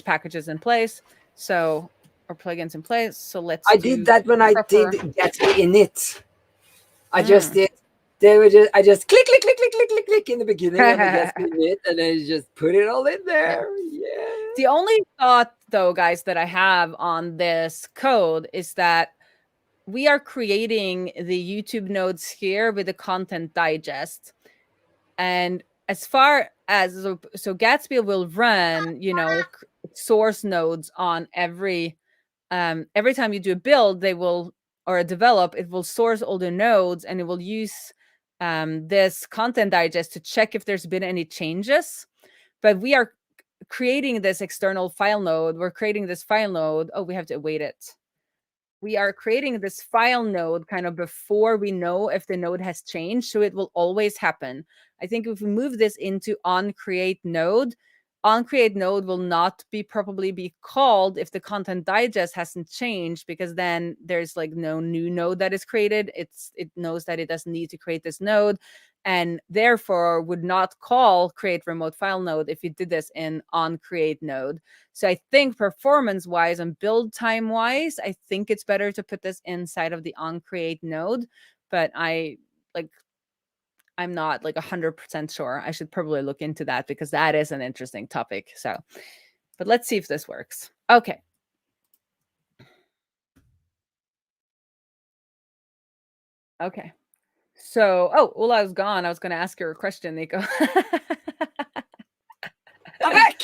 packages in place. So, or plugins in place. So let's did that when I did Gatsby init. I just did. I just click in the beginning of the Gatsby init, and then you just put it all in there. Yeah. The only thought, though, guys, that I have on this code is that we are creating the YouTube nodes here with the content digest. And as far as so Gatsby will run, source nodes on every time you do a build, they will, or a develop, it will source all the nodes, and it will use this content digest to check if there's been any changes. But we are creating this external file node. We're creating this file node. Oh, we have to await it. We are creating this file node kind of before we know if the node has changed. So it will always happen. I think if we move this into onCreateNode will not probably be called if the content digest hasn't changed, because then there's like no new node that is created. It knows that it doesn't need to create this node, and therefore would not call create remote file node if you did this in onCreateNode. So I think performance wise and build time wise, I think it's better to put this inside of the onCreateNode, but I'm not like 100% sure. I should probably look into that, because that is an interesting topic. So, but let's see if this works. Okay. Okay. So, Ola is gone. I was going to ask her a question, Nico. I'm back.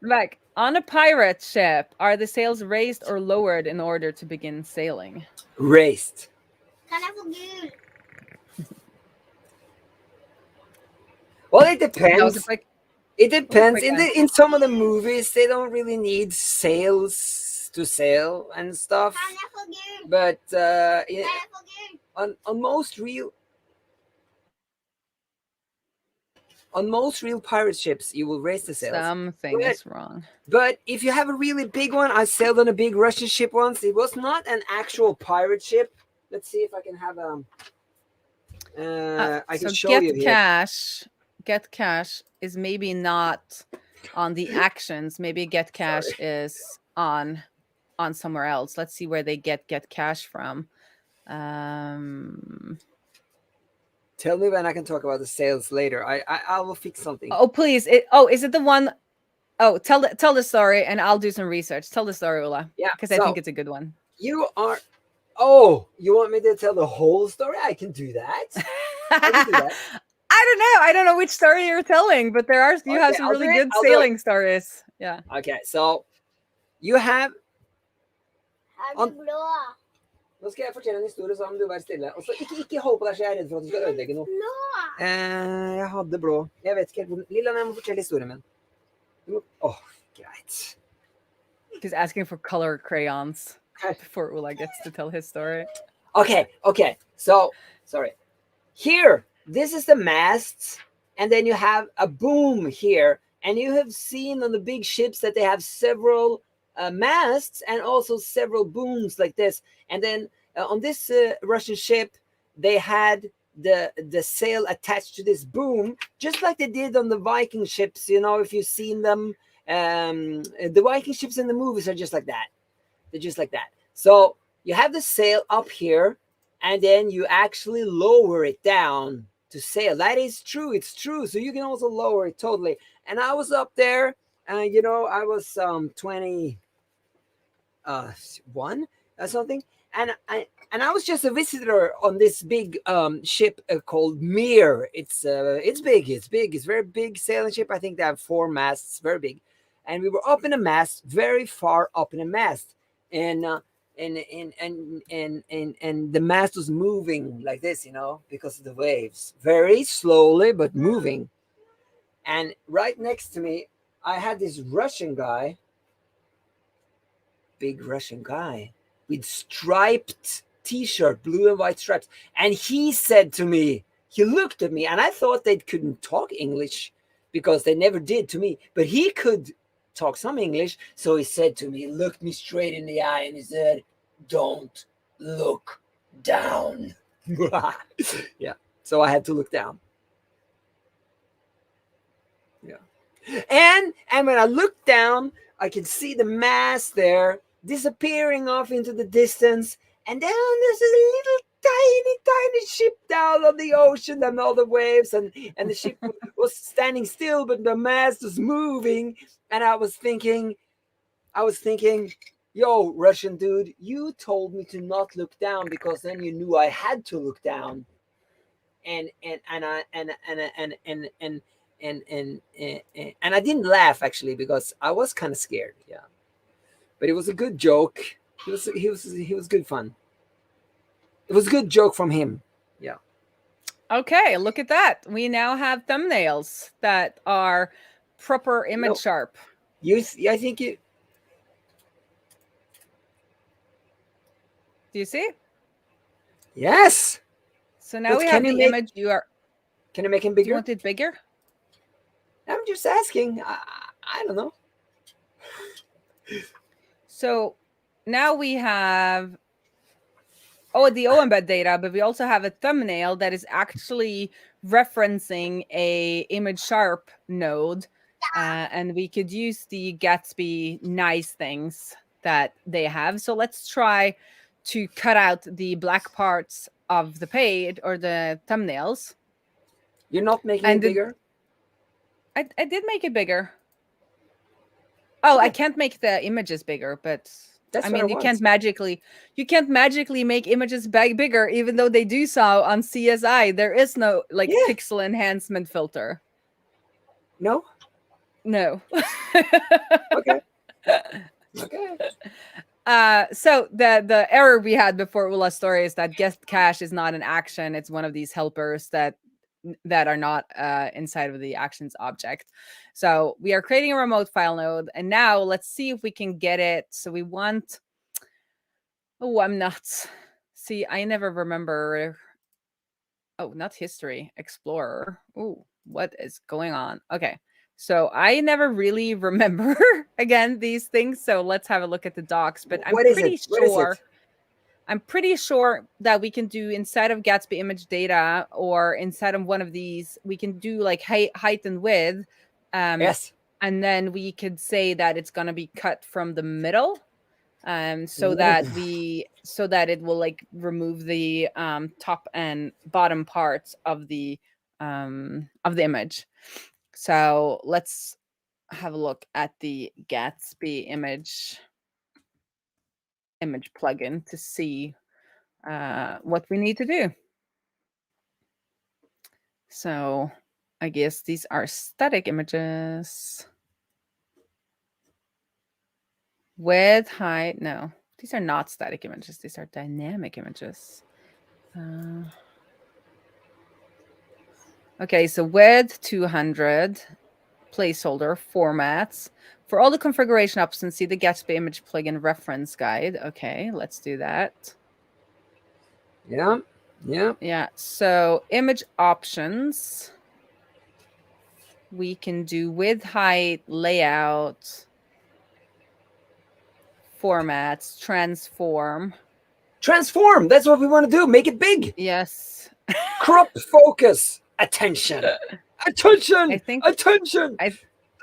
Like, on a pirate ship, are the sails raised or lowered in order to begin sailing? Raised. Kan jeg få gul? Well, it depends. It depends. quick In some of the movies, they don't really need sails to sail and stuff. Kan jeg få gul? But Kan jeg få gul? on most real pirate ships, you will raise the sails. Something is wrong. But if you have a really big one, I sailed on a big Russian ship once. It was not an actual pirate ship. Let's see if I can have I can show you here. Get cash is maybe not on the actions. Maybe get cash is on somewhere else. Let's see where they get cash from. Tell me when I can talk about the sales later. I will fix something. Oh, please. Is it the one? Oh, tell the story and I'll do some research. Tell the story, Ola. Yeah. Because I think it's a good one. You want me to tell the whole story? I can do that. I can do that. I don't know. I don't know which story you're telling, but you have some really good sailing stories. Yeah. Okay, so you have Er du blå? Nå skal jeg fortelle en historie, så må du være stille. Og så ikke hold på deg, så jeg er redd for at du skal ødelegge noe. Blå? Jeg hadde blå. Jeg vet ikke helt hvor... Lilla, jeg må fortelle historien min. Greit. He's asking for color crayons before Ola gets to tell his story. Okay. So, sorry. Here, this is the masts, and then you have a boom here. And you have seen on the big ships that they have several masts and also several booms like this. And then on this Russian ship, they had the sail attached to this boom, just like they did on the Viking ships. You know, if you've seen them, the Viking ships in the movies are just like that. They're just like that. So you have the sail up here, and then you actually lower it down to sail. That is true. It's true. So you can also lower it totally. And I was up there, I was 21 or something, and I was just a visitor on this big ship called Mir. It's big. It's very big sailing ship. I think they have 4 masts, very big. And we were up in a mast, very far up in a mast, and the mast was moving like this, because of the waves, very slowly but moving. And right next to me, I had this Russian guy, big Russian guy, with striped t-shirt, blue and white stripes. And he said to me, he looked at me, and I thought they couldn't talk English because they never did to me, but he could talk some English. So he said to me, he looked me straight in the eye, and he said, "Don't look down." Yeah. So I had to look down. Yeah. And when I looked down, I could see the mast there disappearing off into the distance. And then there's a little tiny ship down on the ocean and all the waves. And the ship was standing still, but the mast was moving. And I was thinking, yo, Russian dude, you told me to not look down because then you knew I had to look down. I didn't laugh actually because I was kind of scared. Yeah, but it was a good joke. He was good fun. It was a good joke from him. Yeah. Okay, look at that. We now have thumbnails that are proper image No. sharp. I think you. Do you see? Yes. So now But we have the image. Can you make him Do you bigger? want it bigger? I'm just asking. I don't know. So now we have the oEmbed data, but we also have a thumbnail that is actually referencing a image sharp node, and we could use the Gatsby nice things that they have. So let's try to cut out the black parts of the page or the thumbnails. You're not making it bigger? I did make it bigger. Oh, Okay. I can't make the images bigger, but That's I mean, what you can't magically make images bigger, even though they do so on CSI. There is no pixel enhancement filter. No. No. Okay. Okay. So the error we had before Ulla's story is that guest cache is not an action. It's one of these helpers that are not inside of the actions object. So we are creating a remote file node, and now let's see if we can get it. So we want. Oh, I'm nuts. See, I never remember. Oh, not history, explorer. Oh, what is going on? Okay. So I never really remember again these things. So let's have a look at the docs. But I'm pretty sure that we can do inside of Gatsby image data or inside of one of these, we can do like height and width. Yes. And then we could say that it's going to be cut from the middle. So that it will like remove the top and bottom parts of the image. So let's have a look at the Gatsby image plugin to see what we need to do. So I guess these are static images. Width, height, no. These are not static images. These are dynamic images. Okay, so width 200, placeholder, formats. For all the configuration options, see the Gatsby image plugin reference guide. Okay, let's do that. Yeah. Yeah, so image options. We can do width, height, layout, formats, transform. Transform. That's what we want to do. Make it big. Yes. Crop focus. Attention. Attention.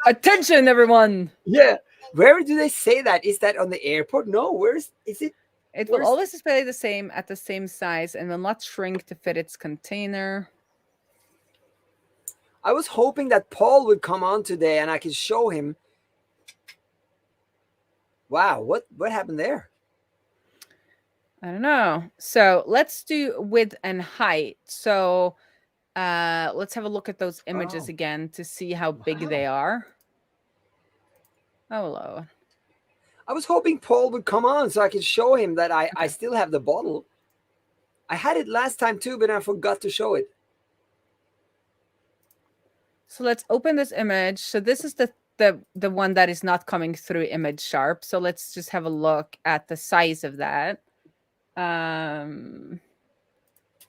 Attention, everyone. Yeah. Where do they say that? Is that on the airport? No. Is it? It will always display the same at the same size and will not shrink to fit its container. I was hoping that Paul would come on today and I could show him. Wow, what happened there? I don't know. So let's do width and height. So let's have a look at those images again to see how big they are. Oh, hello. I was hoping Paul would come on so I could show him that I still have the bottle. I had it last time too, but I forgot to show it. So let's open this image. So this is the one that is not coming through image sharp. So let's just have a look at the size of that.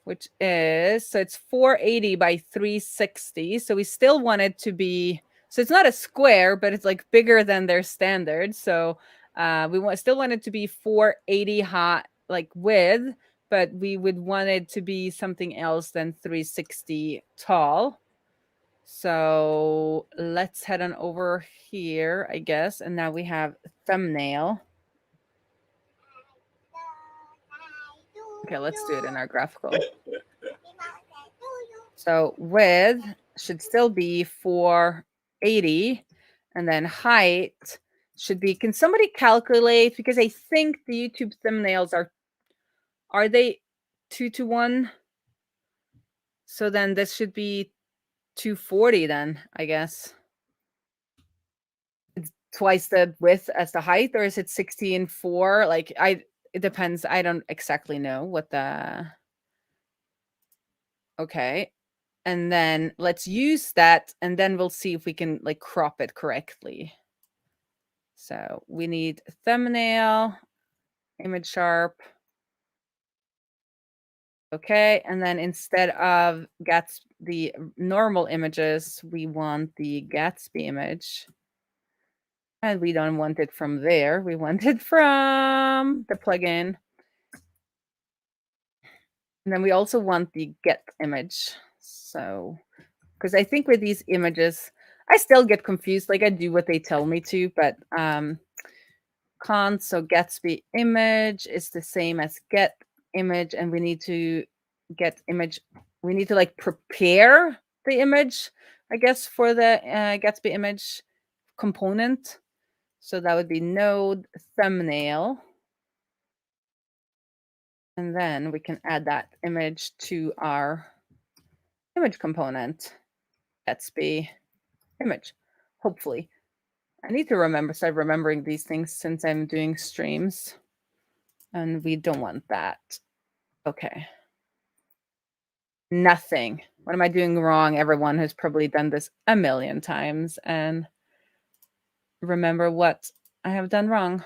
Which is, so it's 480 by 360. So we still want it to be, so it's not a square, but it's like bigger than their standard. So we still want it to be 480 high, like width, but we would want it to be something else than 360 tall. So let's head on over here, I guess. And now we have thumbnail. Okay, let's do it in our graphical. So width should still be 480. And then height should be, can somebody calculate? Because I think the YouTube thumbnails are they 2:1? So then this should be 240 then, I guess. It's twice the width as the height, or is it 16.4? Like it depends. I don't exactly know what the... Okay. And then let's use that, and then we'll see if we can like crop it correctly. So we need thumbnail, image sharp. Okay, and then instead of the normal images, we want the Gatsby image. And we don't want it from there. We want it from the plugin. And then we also want the get image. So, because I think with these images, I still get confused. Like I do what they tell me to, but so Gatsby image is the same as get image, and we need to get image. We need to like prepare the image, I guess, for the Gatsby image component. So that would be node thumbnail. And then we can add that image to our image component. Gatsby image, hopefully. I need to start remembering these things since I'm doing streams. And we don't want that. Okay. Nothing. What am I doing wrong? Everyone has probably done this a million times. And remember what I have done wrong.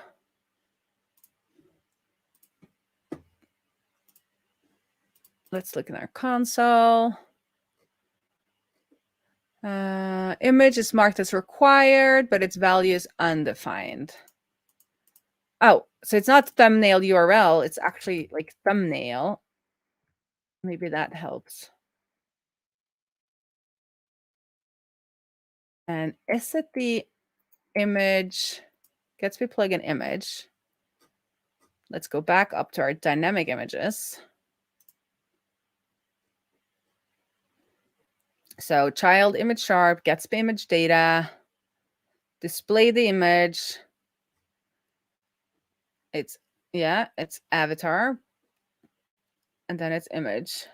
Let's look in our console. Image is marked as required, but its value is undefined. Oh, so it's not thumbnail URL. It's actually like thumbnail. Maybe that helps. And is it the image, Gatsby plugin image? Let's go back up to our dynamic images. So child image sharp, Gatsby image data, display the image. It's avatar. And then it's image.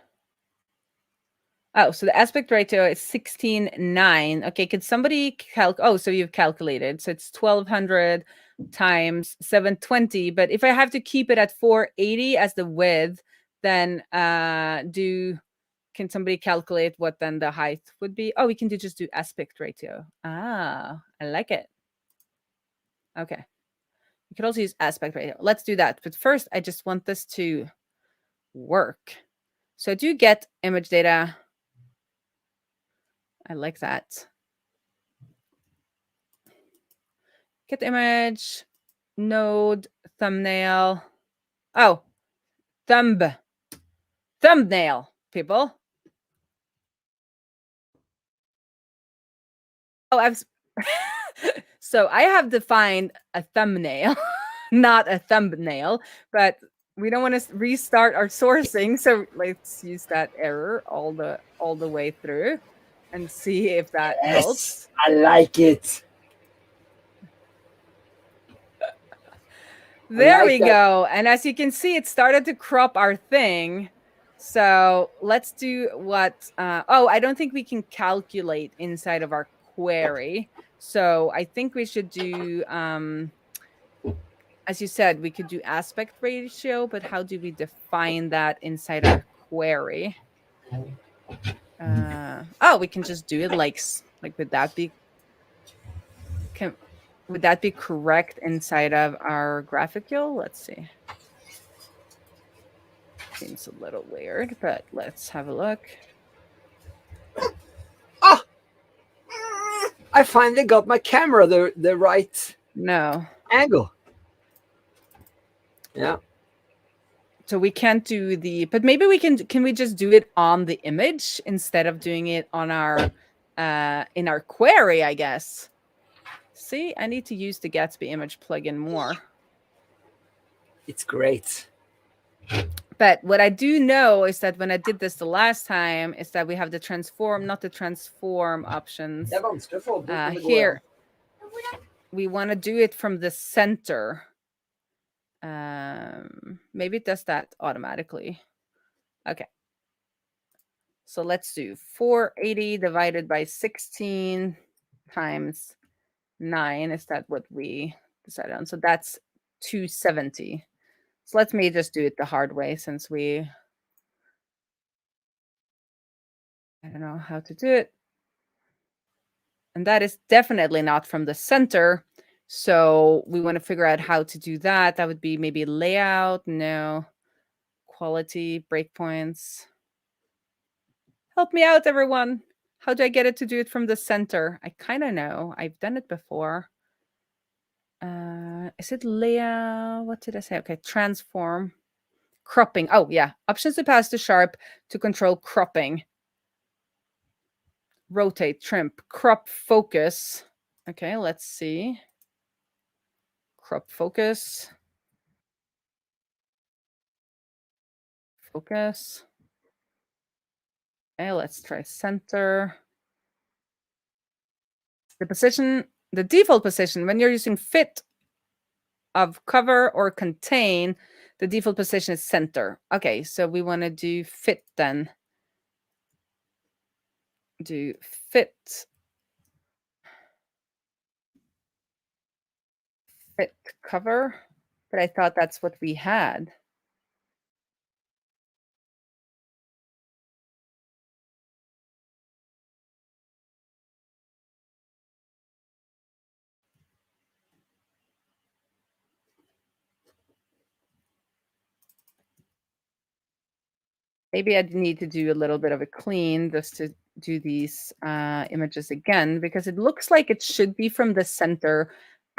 Oh, so the aspect ratio is 16:9. Okay, could somebody so you've calculated. So it's 1200 times 720. But if I have to keep it at 480 as the width, then can somebody calculate what then the height would be? Oh, we can just do aspect ratio. Ah, I like it. Okay. You could also use aspect ratio. Let's do that. But first, I just want this to work. So I do get image data. I like that. Get the image, node, thumbnail. Oh, thumbnail, people. Oh, so I have defined a thumbnail, not a thumbnail, but we don't want to restart our sourcing. So let's use that error all the way through and see if that helps. I like it. There we go. And as you can see, it started to crop our thing. So let's do what, I don't think we can calculate inside of our query. So I think we should do, as you said, we could do aspect ratio, but how do we define that inside our query? We can just do it like would that be correct inside of our GraphiQL? Let's see. Seems a little weird, but let's have a look. Oh! I finally got my camera the right angle. Yeah. So we can't do but maybe we can we just do it on the image instead of doing it on our in our query, I guess. See, I need to use the Gatsby image plugin more. It's great. But what I do know is that when I did this the last time is that we have the transform, not the transform options. Here, we want to do it from the center. Maybe it does that automatically. Okay. So let's do 480 divided by 16 times 9. Is that what we decided on? So that's 270. So let me just do it the hard way since I don't know how to do it. And that is definitely not from the center. So we want to figure out how to do that. That would be maybe layout. No. Quality, breakpoints. Help me out, everyone. How do I get it to do it from the center? I kind of know. I've done it before. Is it layout? What did I say? Okay, transform. Cropping. Oh, yeah. Options to pass to sharp to control cropping. Rotate, trim, crop, focus. Okay, let's see. Crop, focus. Focus. Okay, let's try center. The position, the default position, when you're using fit of cover or contain, the default position is center. Okay, so we want to do fit then. Do fit. Fit cover. But I thought that's what we had. Maybe I need to do a little bit of a clean just to do these images again, because it looks like it should be from the center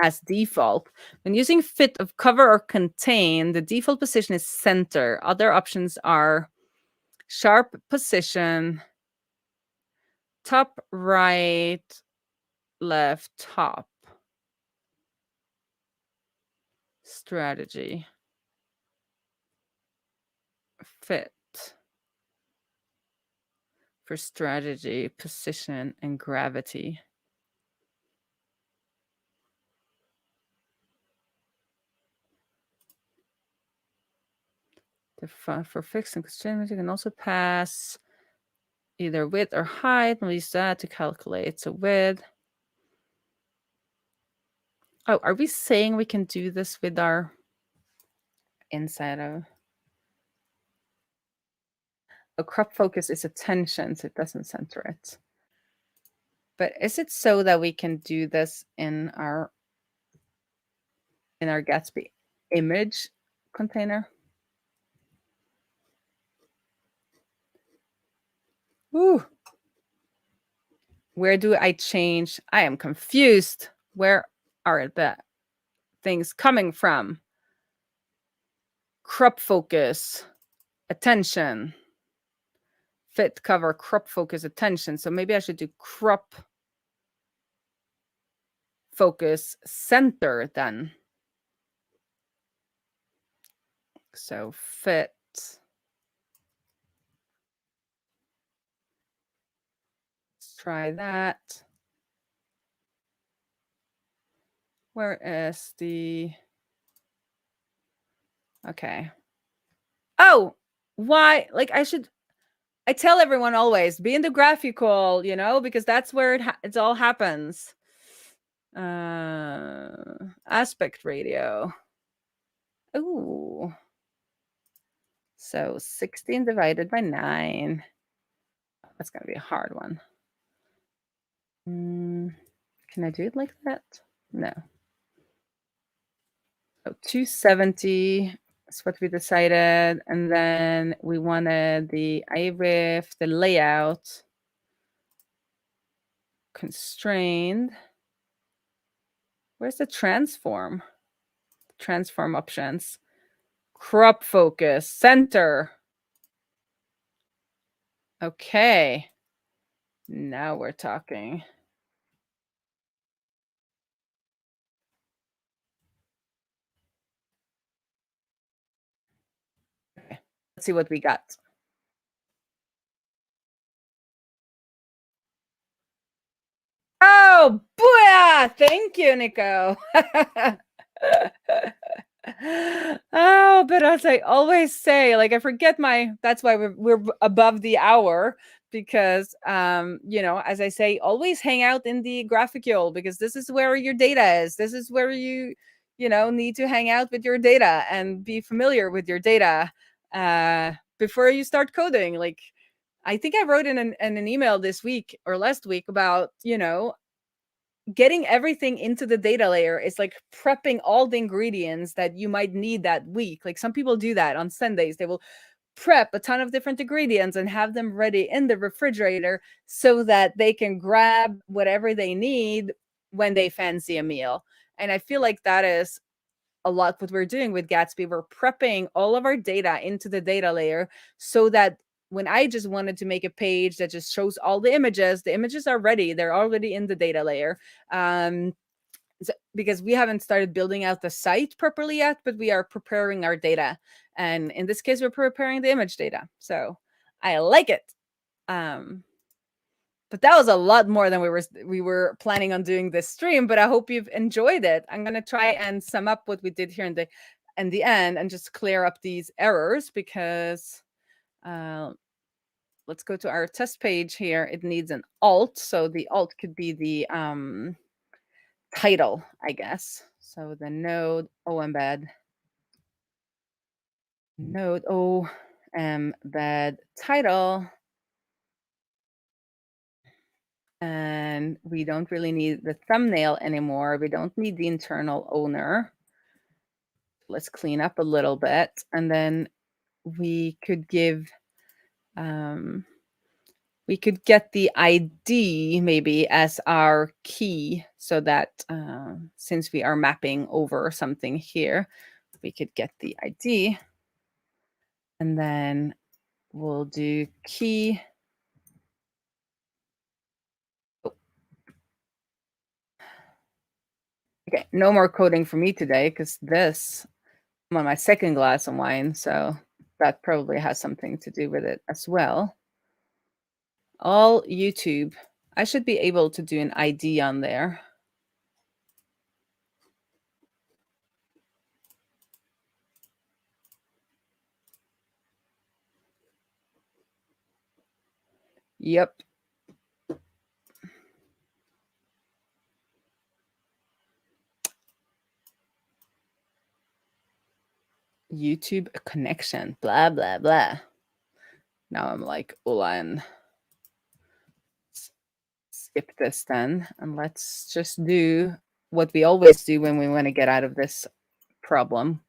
as default. When using fit of cover or contain, the default position is center. Other options are sharp position, top right, left, top. Strategy. Fit. For strategy, position, and gravity. For fixed and constraint, you can also pass either width or height. We'll use that to calculate. So width. Oh, are we saying we can do this with our inside of a crop focus is attention, so it doesn't center it. But is it so that we can do this in our Gatsby image container? Ooh. Where do I change? I am confused. Where are the things coming from? Crop focus, attention, fit, cover, crop focus, attention. So maybe I should do crop focus center then. So fit. Let's try that. Where is the... Okay. Oh, why? Like I tell everyone always, be in the graphical, you know, because that's where it all happens. Aspect ratio. Ooh. So 16 divided by 9. That's going to be a hard one. Can I do it like that? No. So 270 is what we decided. And then we wanted the IRIF, the layout, constrained. Where's the transform? Transform options. Crop focus, center. Okay. Now we're talking. Okay. Let's see what we got. Oh, booyah! Thank you, Nico. Oh, but as I always say, like I forget that's why we're above the hour, because, as I say, always hang out in the GraphiQL, because this is where your data is. This is where you need to hang out with your data and be familiar with your data before you start coding. Like, I think I wrote in an email this week or last week about, getting everything into the data layer is like prepping all the ingredients that you might need that week. Like, some people do that on Sundays. They will prep a ton of different ingredients and have them ready in the refrigerator so that they can grab whatever they need when they fancy a meal. And I feel like that is a lot what we're doing with Gatsby. We're prepping all of our data into the data layer so that when I just wanted to make a page that just shows all the images are ready. They're already in the data layer. Because we haven't started building out the site properly yet, but we are preparing our data. And in this case, we're preparing the image data. So I like it. But that was a lot more than we were planning on doing this stream, but I hope you've enjoyed it. I'm going to try and sum up what we did here in the end and just clear up these errors, because let's go to our test page here. It needs an alt. So the alt could be the title, I guess. So the node oEmbed, node oEmbed title. And we don't really need the thumbnail anymore. We don't need the internal owner. Let's clean up a little bit. And then we could give, we could get the ID maybe as our key, so that since we are mapping over something here, we could get the ID. And then we'll do key. Okay, no more coding for me today, because I'm on my second glass of wine, so that probably has something to do with it as well. All YouTube. I should be able to do an ID on there. Yep. YouTube connection, blah, blah, blah. Now I'm like, Ulan. Skip this then, and let's just do what we always do when we want to get out of this problem.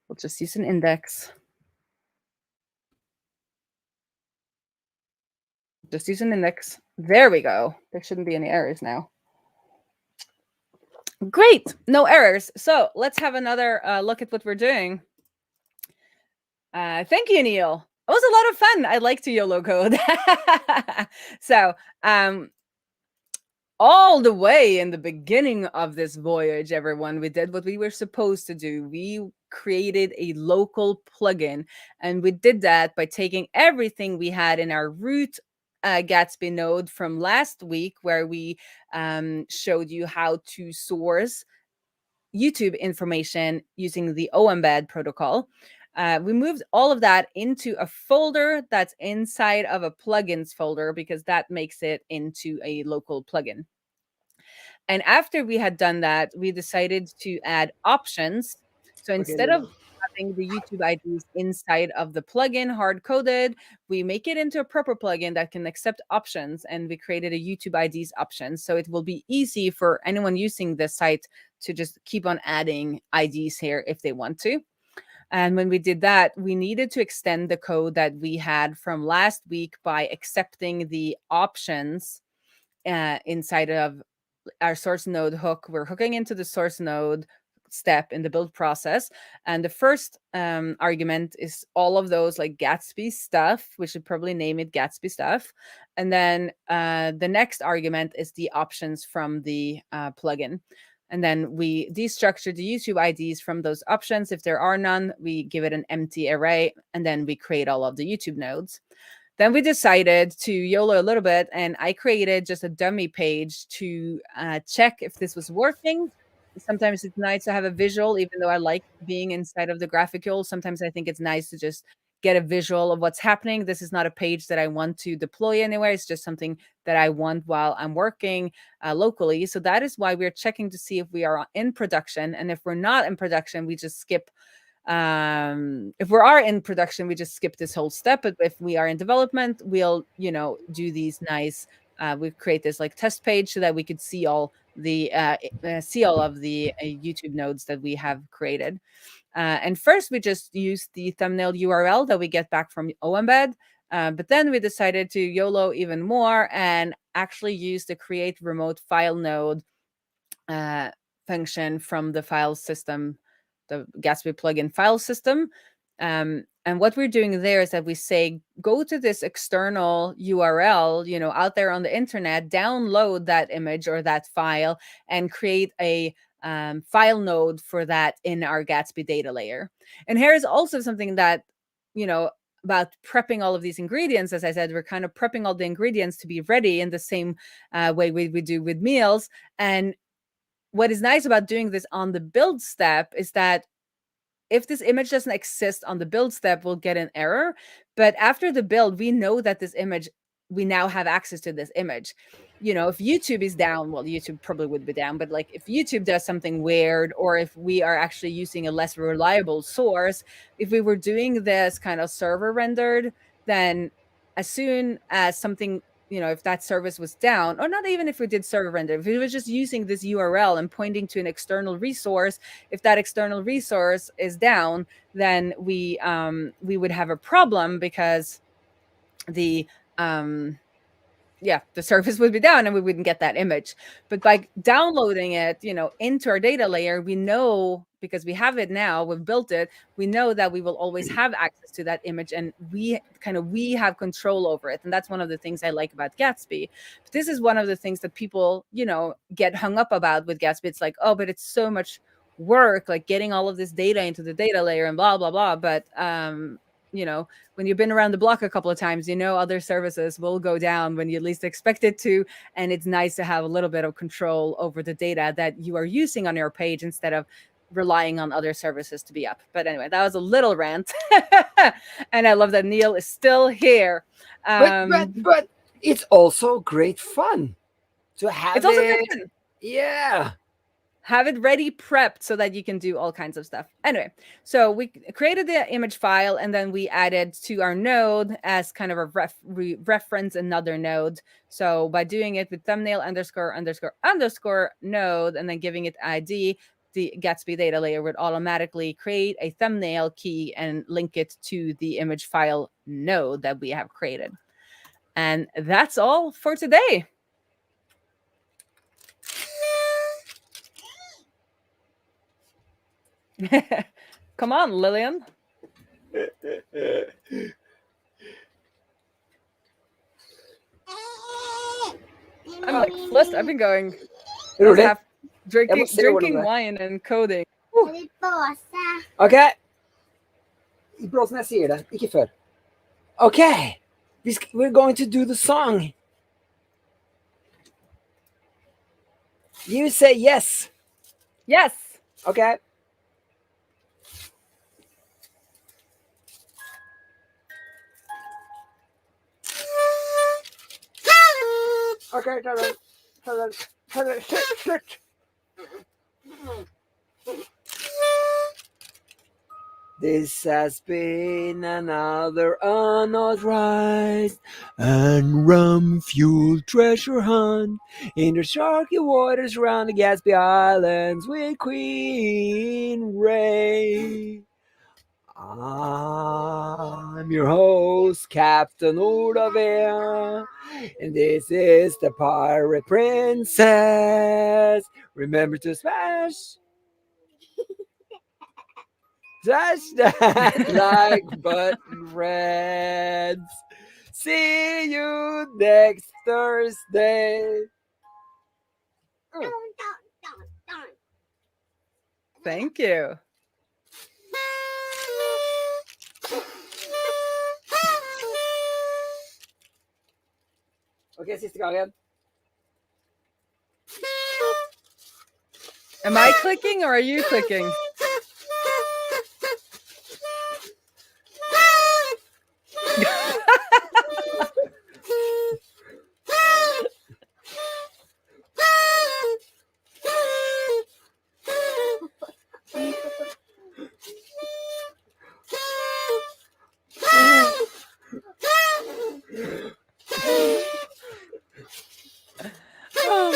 We'll just use an index. Just use an index. There we go. There shouldn't be any errors now. Great, no errors. So let's have another look at what we're doing. Thank you, Neil. It was a lot of fun. I like to YOLO code. So all the way in the beginning of this voyage, everyone, we did what we were supposed to do. We created a local plugin, and we did that by taking everything we had in our root Gatsby node from last week, where we showed you how to source YouTube information using the oEmbed protocol. We moved all of that into a folder that's inside of a plugins folder, because that makes it into a local plugin. And after we had done that, we decided to add options. So instead of having the YouTube IDs inside of the plugin hard-coded, we make it into a proper plugin that can accept options, and we created a YouTube IDs option. So it will be easy for anyone using this site to just keep on adding IDs here if they want to. And when we did that, we needed to extend the code that we had from last week by accepting the options inside of our source node hook. We're hooking into the source node step in the build process. And the first argument is all of those like Gatsby stuff. We should probably name it Gatsby stuff. And then the next argument is the options from the plugin. And then we destructure the YouTube IDs from those options. If there are none, we give it an empty array, and then we create all of the YouTube nodes. Then we decided to YOLO a little bit, and I created just a dummy page to check if this was working. Sometimes it's nice to have a visual, even though I like being inside of the GraphiQL. Sometimes I think it's nice to just get a visual of what's happening. This is not a page that I want to deploy anywhere. It's just something that I want while I'm working locally. So that is why we're checking to see if we are in production. And if we're not in production, we just skip. If we are in production, we just skip this whole step. But if we are in development, we'll, do these nice, we create this like test page so that we could see all of the YouTube nodes that we have created. And first, we just use the thumbnail URL that we get back from oEmbed. But then we decided to YOLO even more and actually use the create remote file node function from the file system, the Gatsby plugin file system. And what we're doing there is that we say, go to this external URL, out there on the internet, download that image or that file and create a file node for that in our Gatsby data layer. And here is also something that, about prepping all of these ingredients. As I said, we're kind of prepping all the ingredients to be ready in the same way we do with meals. And what is nice about doing this on the build step is that if this image doesn't exist on the build step, we'll get an error. But after the build, we know that this image, we now have access to this image. If YouTube is down, well, YouTube probably would be down, but like if YouTube does something weird, or if we are actually using a less reliable source, if we were doing this kind of server rendered, then as soon as something, if that service was down, or not even if we did server render, if it was just using this URL and pointing to an external resource, if that external resource is down, then we would have a problem because the service would be down and we wouldn't get that image. But by downloading it, into our data layer, we know, because we have it now, we've built it, we know that we will always have access to that image, and we have control over it. And that's one of the things I like about Gatsby. But this is one of the things that people, get hung up about with Gatsby. It's like, oh, but it's so much work, like getting all of this data into the data layer and blah, blah, blah. But, when you've been around the block a couple of times, other services will go down when you least expect it to. And it's nice to have a little bit of control over the data that you are using on your page instead of relying on other services to be up. But anyway, that was a little rant. And I love that Neil is still here. But it's also great fun to have it's also great fun. Yeah. Have it ready, prepped, so that you can do all kinds of stuff. Anyway, so we created the image file, and then we added to our node as kind of a reference another node. So by doing it with thumbnail ___ node, and then giving it ID, the Gatsby data layer would automatically create a thumbnail key and link it to the image file node that we have created. And that's all for today. Come on, Lillian. I'm like flustered. I've been going drinking wine and coding. Okay. Bra när jag ser det, inte för. Okay. We're going to do the song. You say yes. Yes. Okay. Okay, shit. This has been another unauthorized and rum-fueled treasure hunt in the sharky waters around the Gatsby Islands with Queen Raae. I'm your host, Captain Ordavia, and this is the Pirate Princess. Remember to smash that like button, Reds. See you next Thursday. Thank you. Okay, sista gången. Am I clicking or are you clicking?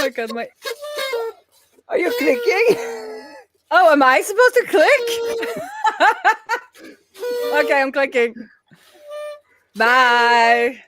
my god, Are you clicking? Oh, am I supposed to click? Okay, I'm clicking. Bye.